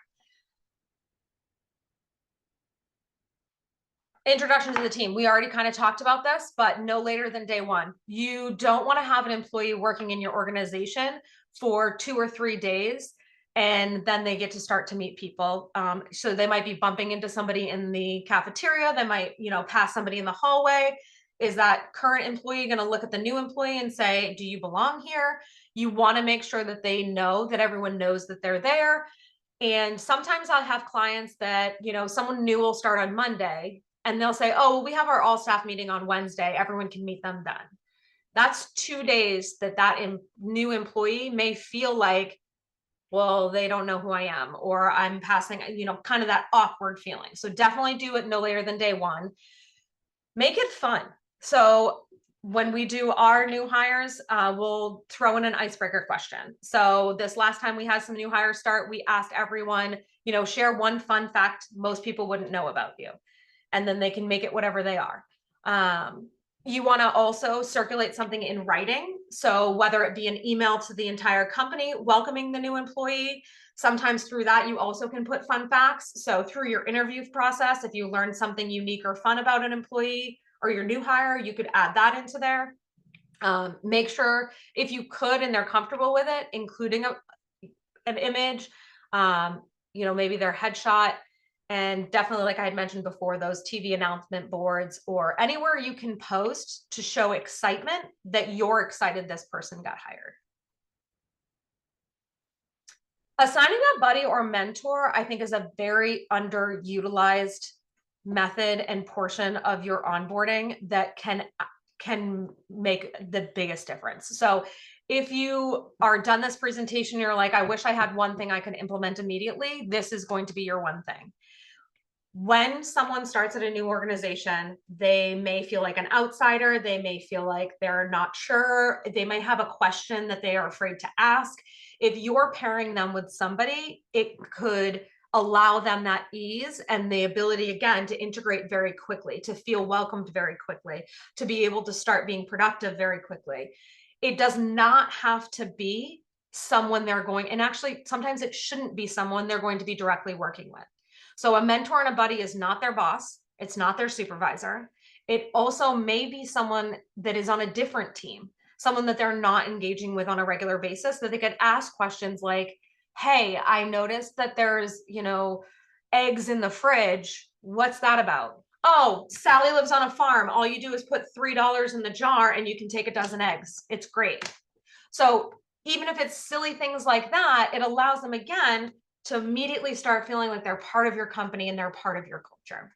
Introduction to the team. We already kind of talked about this, but no later than day one. You don't want to have an employee working in your organization for 2 or 3 days, and then they get to start to meet people. So they might be bumping into somebody in the cafeteria. They might, pass somebody in the hallway. Is that current employee going to look at the new employee and say, do you belong here? You want to make sure that they know, that everyone knows that they're there. And sometimes I'll have clients that, someone new will start on Monday, and they'll say, oh, well, we have our all staff meeting on Wednesday. Everyone can meet them then. That's 2 days that new employee may feel like, well, they don't know who I am, or I'm passing, kind of that awkward feeling. So definitely do it no later than day one. Make it fun. So when we do our new hires, we'll throw in an icebreaker question. So this last time we had some new hires start, we asked everyone, share one fun fact most people wouldn't know about you, and then they can make it whatever they are. You want to also circulate something in writing. So whether it be an email to the entire company welcoming the new employee, sometimes through that you also can put fun facts. So through your interview process, if you learn something unique or fun about an employee or your new hire, you could add that into there. Make sure, if you could and they're comfortable with it, including an image, maybe their headshot. And definitely, like I had mentioned before, those TV announcement boards or anywhere you can post to show excitement that you're excited this person got hired. Assigning a buddy or mentor, I think, is a very underutilized method and portion of your onboarding that can make the biggest difference. So if you are done this presentation, you're like, I wish I had one thing I could implement immediately, this is going to be your one thing. When someone starts at a new organization, they may feel like an outsider. They may feel like they're not sure. They may have a question that they are afraid to ask. If you're pairing them with somebody, it could allow them that ease and the ability, again, to integrate very quickly, to feel welcomed very quickly, to be able to start being productive very quickly. It does not have to be someone they're going, and actually sometimes it shouldn't be someone they're going to be directly working with. So a mentor and a buddy is not their boss. It's not their supervisor. It also may be someone that is on a different team, someone that they're not engaging with on a regular basis, that they could ask questions like, hey, I noticed that there's, eggs in the fridge. What's that about? Oh, Sally lives on a farm. All you do is put $3 in the jar and you can take a dozen eggs. It's great. So even if it's silly things like that, it allows them, again, to immediately start feeling like they're part of your company and they're part of your culture.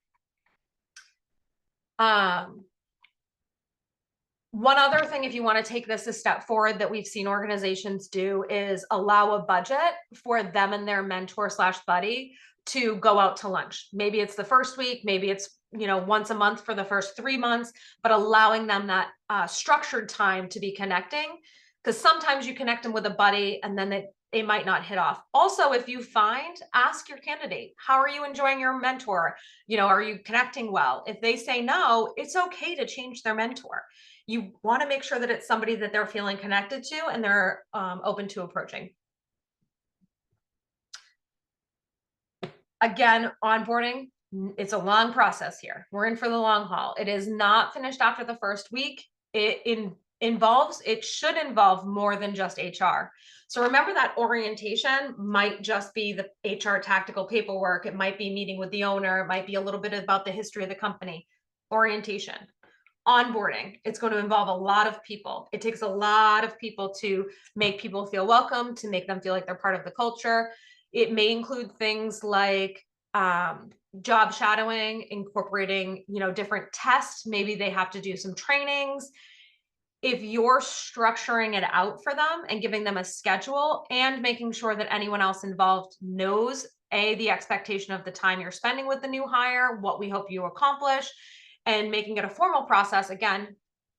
One other thing, if you want to take this a step forward, that we've seen organizations do is allow a budget for them and their mentor slash buddy to go out to lunch. Maybe it's the first week, maybe it's once a month for the first 3 months, but allowing them that structured time to be connecting, because sometimes you connect them with a buddy and then they might not hit off. Also, if you find, ask your candidate, how are you enjoying your mentor? Are you connecting well? If they say no, it's okay to change their mentor. You want to make sure that it's somebody that they're feeling connected to and they're open to approaching. Again, onboarding, it's a long process here. We're in for the long haul. It is not finished after the first week. It should involve more than just HR. So remember that orientation might just be the HR tactical paperwork. It might be meeting with the owner. It might be a little bit about the history of the company. Orientation. Onboarding, it's going to involve a lot of people. It takes a lot of people to make people feel welcome, to make them feel like they're part of the culture. It may include things like job shadowing, incorporating, different tests. Maybe they have to do some trainings. If you're structuring it out for them and giving them a schedule and making sure that anyone else involved knows the expectation of the time you're spending with the new hire, what we hope you accomplish, and making it a formal process, again,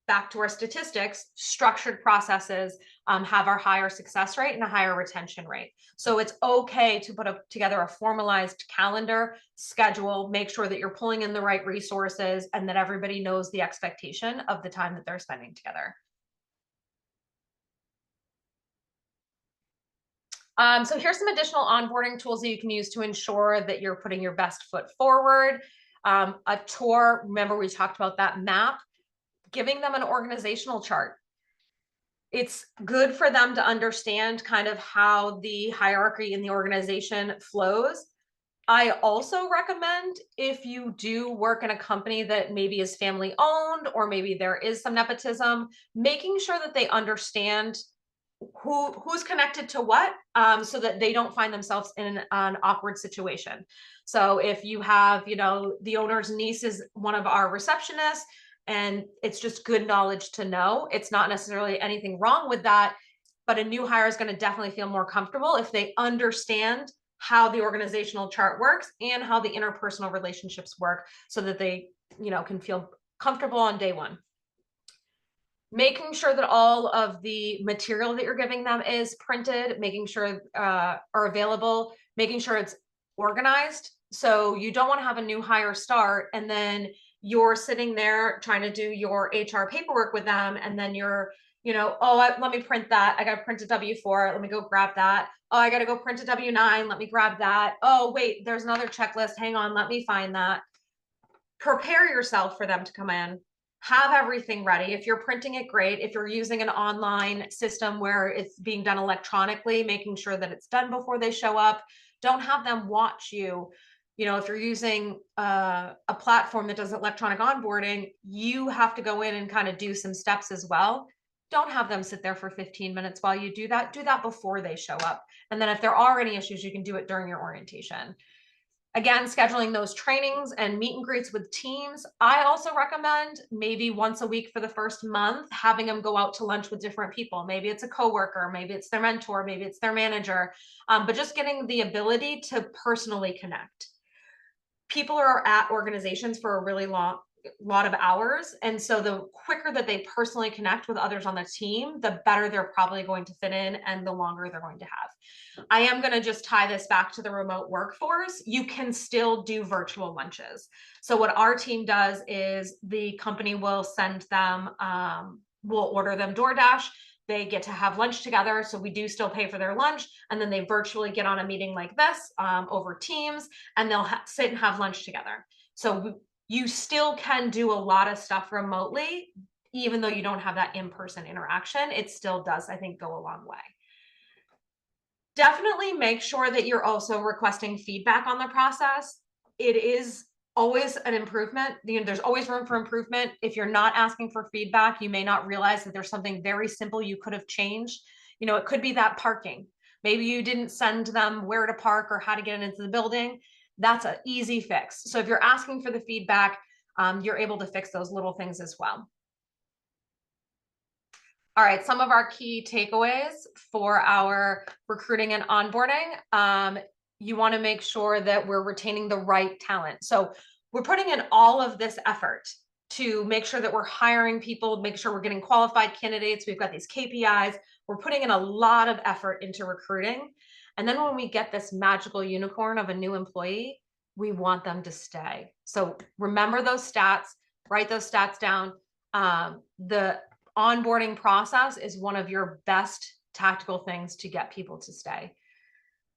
back to our statistics, structured processes have our higher success rate and a higher retention rate. So it's okay to put together a formalized calendar schedule, make sure that you're pulling in the right resources and that everybody knows the expectation of the time that they're spending together. So here's some additional onboarding tools that you can use to ensure that you're putting your best foot forward. A tour, remember we talked about that map, giving them an organizational chart. It's good for them to understand kind of how the hierarchy in the organization flows. I also recommend, if you do work in a company that maybe is family owned, or maybe there is some nepotism, making sure that they understand who's connected to what, so that they don't find themselves in an awkward situation. So if you have, the owner's niece is one of our receptionists, and it's just good knowledge to know. It's not necessarily anything wrong with that, but a new hire is going to definitely feel more comfortable if they understand how the organizational chart works and how the interpersonal relationships work, so that they, can feel comfortable on day one. Making sure that all of the material that you're giving them is printed, making sure are available, making sure it's organized. So you don't want to have a new hire start and then you're sitting there trying to do your HR paperwork with them, and then you're, let me print that. I got to print a W-4. Let me go grab that. Oh, I got to go print a W-9. Let me grab that. Oh, wait, there's another checklist. Hang on, let me find that. Prepare yourself for them to come in. Have everything ready. If you're printing it, great. If you're using an online system where it's being done electronically, making sure that it's done before they show up. Don't have them watch you. If you're using a platform that does electronic onboarding, you have to go in and kind of do some steps as well. Don't have them sit there for 15 minutes while you do that. Do that before they show up. And then if there are any issues, you can do it during your orientation. Again, scheduling those trainings and meet and greets with teams. I also recommend maybe once a week for the first month, having them go out to lunch with different people. Maybe it's a coworker, maybe it's their mentor, maybe it's their manager, but just getting the ability to personally connect. People are at organizations for a really long, lot of hours. And so the quicker that they personally connect with others on the team, the better they're probably going to fit in and the longer they're going to have. I am going to just tie this back to the remote workforce. You can still do virtual lunches. So what our team does is the company will send them, we'll order them DoorDash. They get to have lunch together. So we do still pay for their lunch. And then they virtually get on a meeting like this over Teams, and they'll sit and have lunch together. So you still can do a lot of stuff remotely, even though you don't have that in-person interaction. It still does, I think, go a long way. Definitely make sure that you're also requesting feedback on the process. It is always an improvement. There's always room for improvement. If you're not asking for feedback, you may not realize that there's something very simple you could have changed. It could be that parking. Maybe you didn't send them where to park or how to get into the building. That's an easy fix. So if you're asking for the feedback, you're able to fix those little things as well. All right, some of our key takeaways for our recruiting and onboarding. You want to make sure that we're retaining the right talent. So we're putting in all of this effort to make sure that we're hiring people, make sure we're getting qualified candidates. We've got these KPIs. We're putting in a lot of effort into recruiting. And then when we get this magical unicorn of a new employee, we want them to stay. So remember those stats, write those stats down. The onboarding process is one of your best tactical things to get people to stay.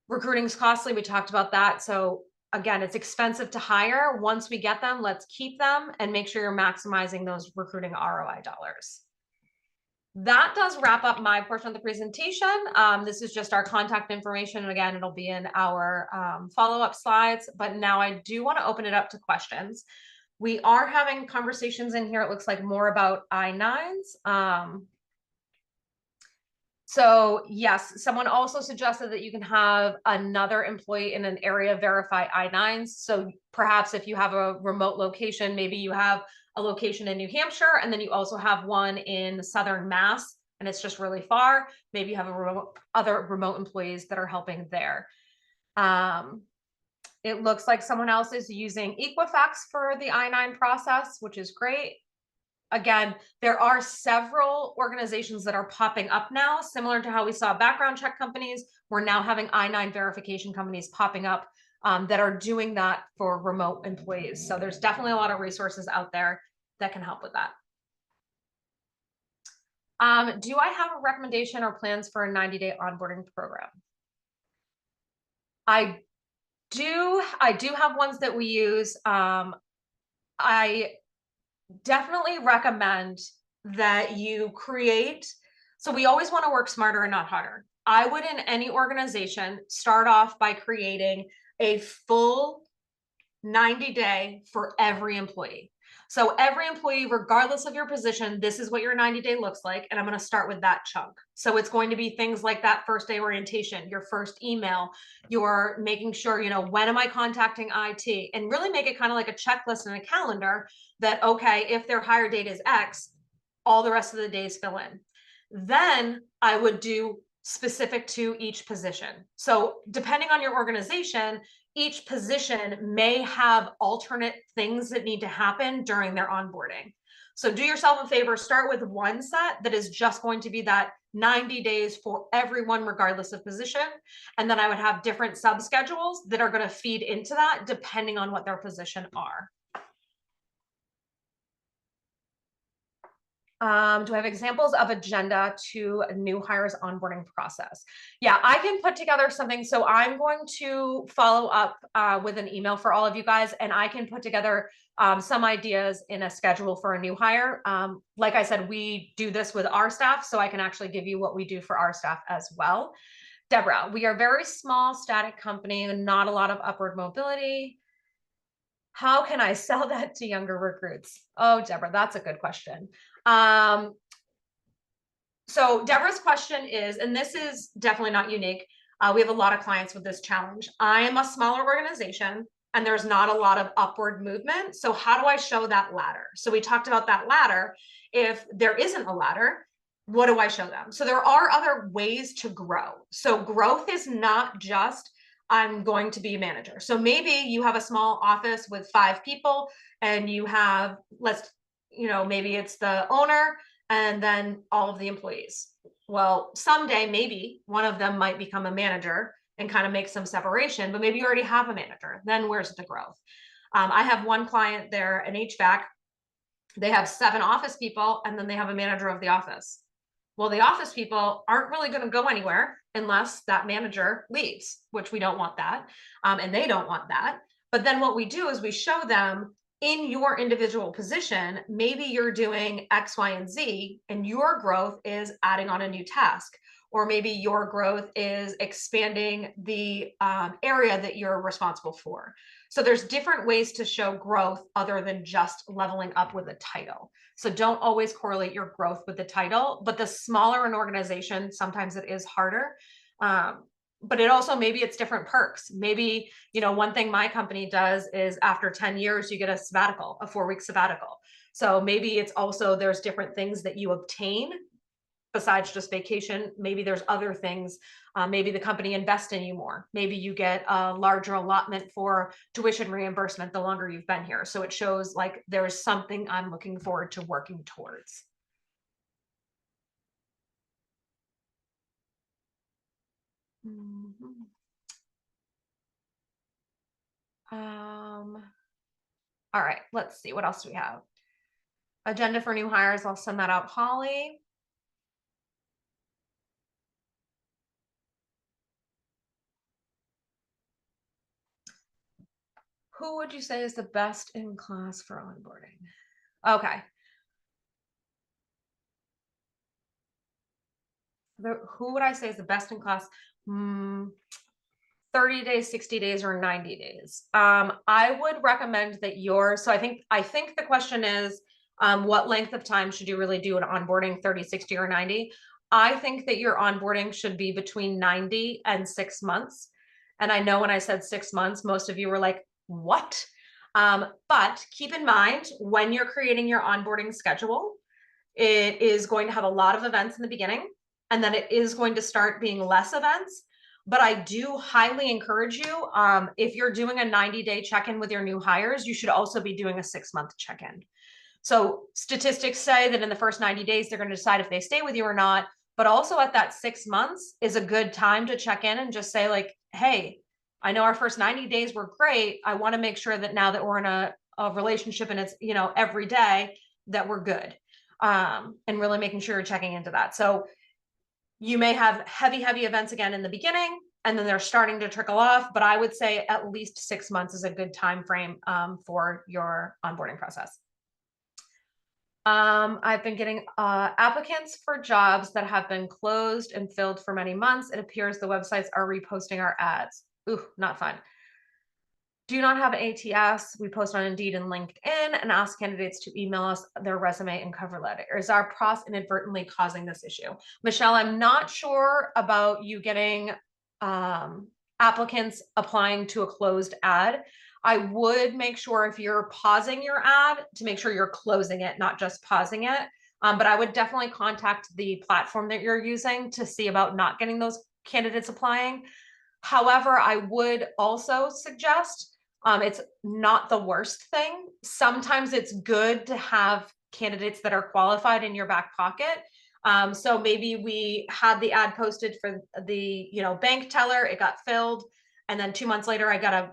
Recruiting is costly. We talked about that. So again, it's expensive to hire. Once we get them, let's keep them and make sure you're maximizing those recruiting ROI dollars. That does wrap up my portion of the presentation. This is just our contact information. And again, it'll be in our follow-up slides, but now I do want to open it up to questions. We are having conversations in here. It looks like more about I-9s. So yes, someone also suggested that you can have another employee in an area verify I-9s. So perhaps if you have a remote location, maybe you have a location in New Hampshire, and then you also have one in Southern Mass, and it's just really far. Maybe you have other remote employees that are helping there. It looks like someone else is using Equifax for the I-9 process, which is great. Again, there are several organizations that are popping up now, similar to how we saw background check companies. We're now having I-9 verification companies popping up that are doing that for remote employees. So there's definitely a lot of resources out there that can help with that. Do I have a recommendation or plans for a 90-day onboarding program? I do have ones that we use. I definitely recommend that you create. So we always want to work smarter and not harder. I would, in any organization, start off by creating a full 90-day for every employee. So every employee, regardless of your position, this is what your 90-day looks like. And I'm going to start with that chunk. So it's going to be things like that first day orientation, your first email, you're making sure, when am I contacting IT, and really make it kind of like a checklist and a calendar that, okay, if their hire date is X, all the rest of the days fill in. Then I would do specific to each position. So depending on your organization, each position may have alternate things that need to happen during their onboarding. So do yourself a favor, start with one set that is just going to be that 90 days for everyone, regardless of position. And then I would have different subschedules that are going to feed into that depending on what their position are. Do I have examples of agenda to a new hires onboarding process? Yeah, I can put together something. So I'm going to follow up with an email for all of you guys, and I can put together some ideas in a schedule for a new hire. Like I said, we do this with our staff, so I can actually give you what we do for our staff as well. Deborah, we are a very small static company and not a lot of upward mobility. How can I sell that to younger recruits? Oh, Deborah, that's a good question. So Deborah's question is, and this is definitely not unique. We have a lot of clients with this challenge. I am a smaller organization and there's not a lot of upward movement. So how do I show that ladder? So we talked about that ladder. If there isn't a ladder, what do I show them? So there are other ways to grow. So growth is not just I'm going to be a manager. So maybe you have a small office with 5 people and you have, maybe it's the owner and then all of the employees. Well, someday maybe one of them might become a manager and kind of make some separation, but maybe you already have a manager. Then where's the growth? I have one client there, an HVAC. They have 7 office people and then they have a manager of the office. Well, the office people aren't really going to go anywhere unless that manager leaves, which we don't want that. And they don't want that. But then what we do is we show them in your individual position, maybe you're doing X, Y, and Z, and your growth is adding on a new task. Or maybe your growth is expanding the area that you're responsible for. So there's different ways to show growth other than just leveling up with a title. So don't always correlate your growth with the title, but the smaller an organization, sometimes it is harder. But it also, maybe it's different perks. Maybe, one thing my company does is after 10 years, you get a sabbatical, a 4-week sabbatical. So maybe it's also, there's different things that you obtain besides just vacation. Maybe there's other things. Maybe the company invests in you more. Maybe you get a larger allotment for tuition reimbursement the longer you've been here. So it shows like there's something I'm looking forward to working towards. All right, let's see. What else do we have? Agenda for new hires. I'll send that out, Holly. Who would you say is the best in class for onboarding? Okay. Who would I say is the best in class? 30 days, 60 days, or 90 days. I would recommend that so I think the question is, what length of time should you really do an onboarding, 30, 60, or 90? I think that your onboarding should be between 90 and 6 months. And I know when I said 6 months, most of you were like, what? But keep in mind, when you're creating your onboarding schedule, it is going to have a lot of events in the beginning, and then it is going to start being less events. But I do highly encourage you, if you're doing a 90-day check-in with your new hires, you should also be doing a 6-month check-in. So statistics say that in the first 90 days, they're going to decide if they stay with you or not. But also at that 6 months is a good time to check in and just say like, hey, I know our first 90 days were great. I want to make sure that now that we're in a relationship and it's, every day, that we're good. And really making sure you're checking into that. So you may have heavy events again in the beginning, and then they're starting to trickle off. But I would say at least 6 months is a good time frame for your onboarding process. I've been getting applicants for jobs that have been closed and filled for many months. It appears the websites are reposting our ads. Ooh, not fun. Do not have an ATS. We post on Indeed and LinkedIn and ask candidates to email us their resume and cover letter. Is our process inadvertently causing this issue? Michelle, I'm not sure about you getting applicants applying to a closed ad. I would make sure if you're pausing your ad to make sure you're closing it, not just pausing it. But I would definitely contact the platform that you're using to see about not getting those candidates applying. However, I would also suggest it's not the worst thing. Sometimes it's good to have candidates that are qualified in your back pocket. So maybe we had the ad posted for the, bank teller, it got filled. And then 2 months later, I got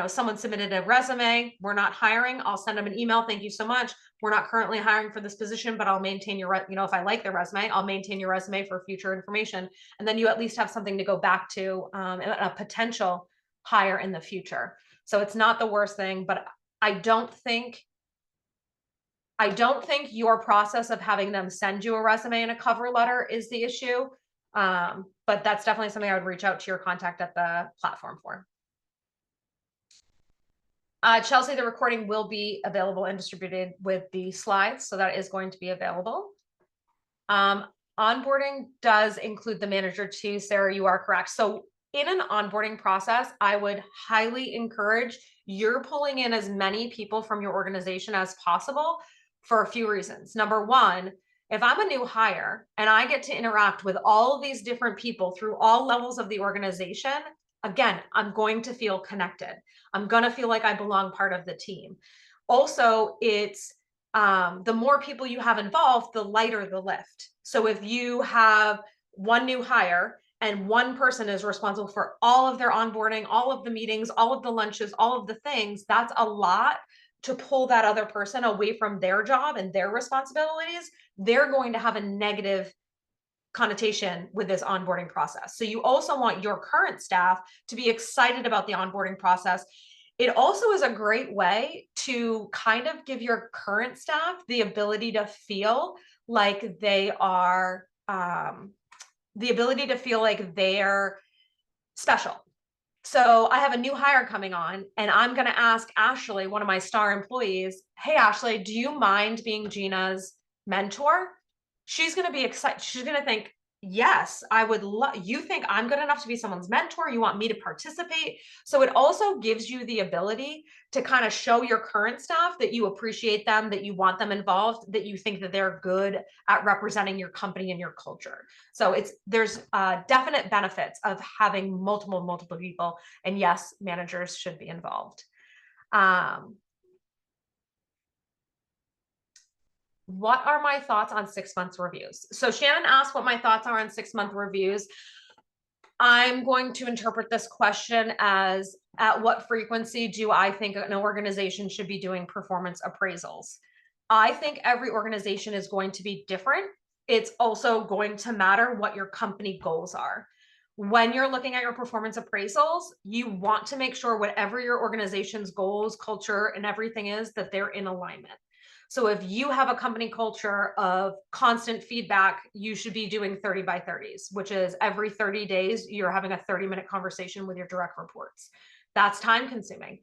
someone submitted a resume. We're not hiring. I'll send them an email. Thank you so much. We're not currently hiring for this position, but I'll maintain your, if I like the resume, I'll maintain your resume for future information. And then you at least have something to go back to, a potential hire in the future. So it's not the worst thing, but I don't think your process of having them send you a resume and a cover letter is the issue. But that's definitely something I would reach out to your contact at the platform for. Chelsea, the recording will be available and distributed with the slides, so that is going to be available. Onboarding does include the manager too, Sarah, you are correct. So in an onboarding process, I would highly encourage you're pulling in as many people from your organization as possible for a few reasons. Number one, if I'm a new hire and I get to interact with all of these different people through all levels of the organization, Again, I'm going to feel connected. I'm going to feel like I belong part of the team. Also, it's the more people you have involved, the lighter the lift. So if you have one new hire and one person is responsible for all of their onboarding, all of the meetings, all of the lunches, all of the things, that's a lot to pull that other person away from their job and their responsibilities. They're going to have a negative connotation with this onboarding process. So you also want your current staff to be excited about the onboarding process. It also is a great way to kind of give your current staff the ability to feel like they are, the ability to feel like they're special. So I have a new hire coming on, and I'm going to ask Ashley, one of my star employees, hey, Ashley, do you mind being Gina's mentor? She's going to be excited. She's going to think, yes, I would love, you think I'm good enough to be someone's mentor? You want me to participate? So it also gives you the ability to kind of show your current staff that you appreciate them, that you want them involved, that you think that they're good at representing your company and your culture. So there's definite benefits of having multiple people, and yes, managers should be involved. What are my thoughts on 6 months reviews? So Shannon asked what my thoughts are on 6-month reviews. I'm going to interpret this question as, at what frequency do I think an organization should be doing performance appraisals? I think every organization is going to be different. It's also going to matter what your company goals are. When you're looking at your performance appraisals, you want to make sure whatever your organization's goals, culture, and everything is, that they're in alignment. So if you have a company culture of constant feedback, you should be doing 30 by 30s, which is every 30 days, you're having a 30-minute conversation with your direct reports. That's time consuming.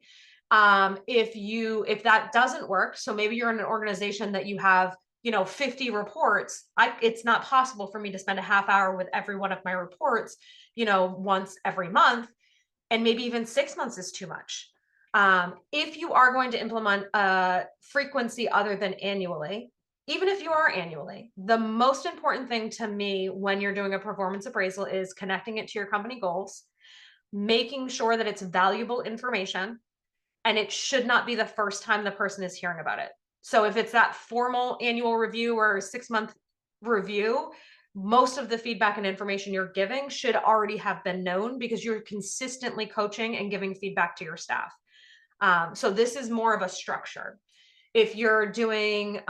If that doesn't work, so maybe you're in an organization that you have, 50 reports, it's not possible for me to spend a half hour with every one of my reports, once every month, and maybe even 6 months is too much. If you are going to implement a frequency other than annually, even if you are annually, the most important thing to me when you're doing a performance appraisal is connecting it to your company goals, making sure that it's valuable information, and it should not be the first time the person is hearing about it. So if it's that formal annual review or 6-month review, most of the feedback and information you're giving should already have been known, because you're consistently coaching and giving feedback to your staff. So this is more of a structure. If you're doing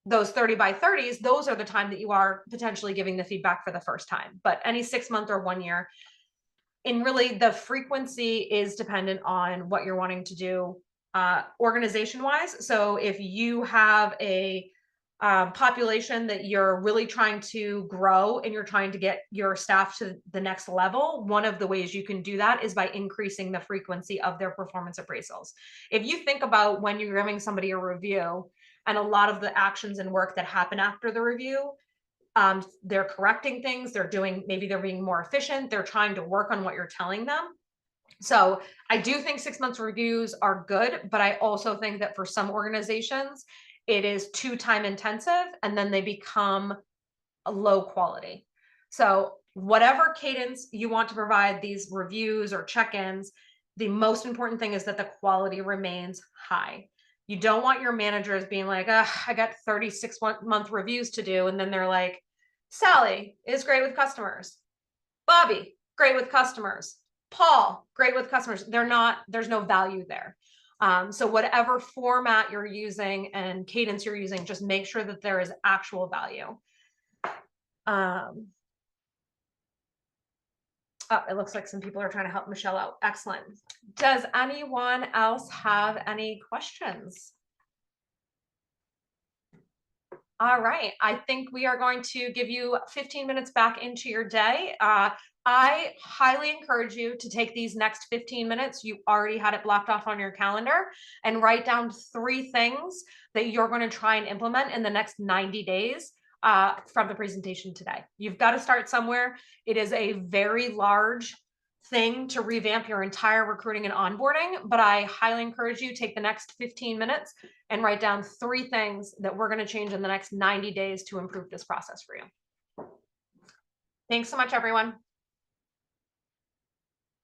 those 30 by 30s, those are the time that you are potentially giving the feedback for the first time. But any 6 month or 1 year, and really the frequency is dependent on what you're wanting to do organization wise. So if you have a population that you're really trying to grow and you're trying to get your staff to the next level, one of the ways you can do that is by increasing the frequency of their performance appraisals. If you think about when you're giving somebody a review and a lot of the actions and work that happen after the review, they're correcting things, maybe they're being more efficient, they're trying to work on what you're telling them. So I do think 6 months reviews are good, but I also think that for some organizations, it is too time intensive and then they become a low quality. So whatever cadence you want to provide these reviews or check-ins, the most important thing is that the quality remains high. You don't want your managers being like, I got 36-month reviews to do. And then they're like, Sally is great with customers. Bobby, great with customers. Paul, great with customers. There's no value there. So whatever format you're using and cadence you're using, just make sure that there is actual value. It looks like some people are trying to help Michelle out. Excellent. Does anyone else have any questions? All right. I think we are going to give you 15 minutes back into your day. I highly encourage you to take these next 15 minutes. You already had it blocked off on your calendar, and write down 3 things that you're going to try and implement in the next 90 days from the presentation today. You've got to start somewhere. It is a very large thing to revamp your entire recruiting and onboarding, but I highly encourage you to take the next 15 minutes and write down 3 things that we're going to change in the next 90 days to improve this process for you. Thanks so much, everyone.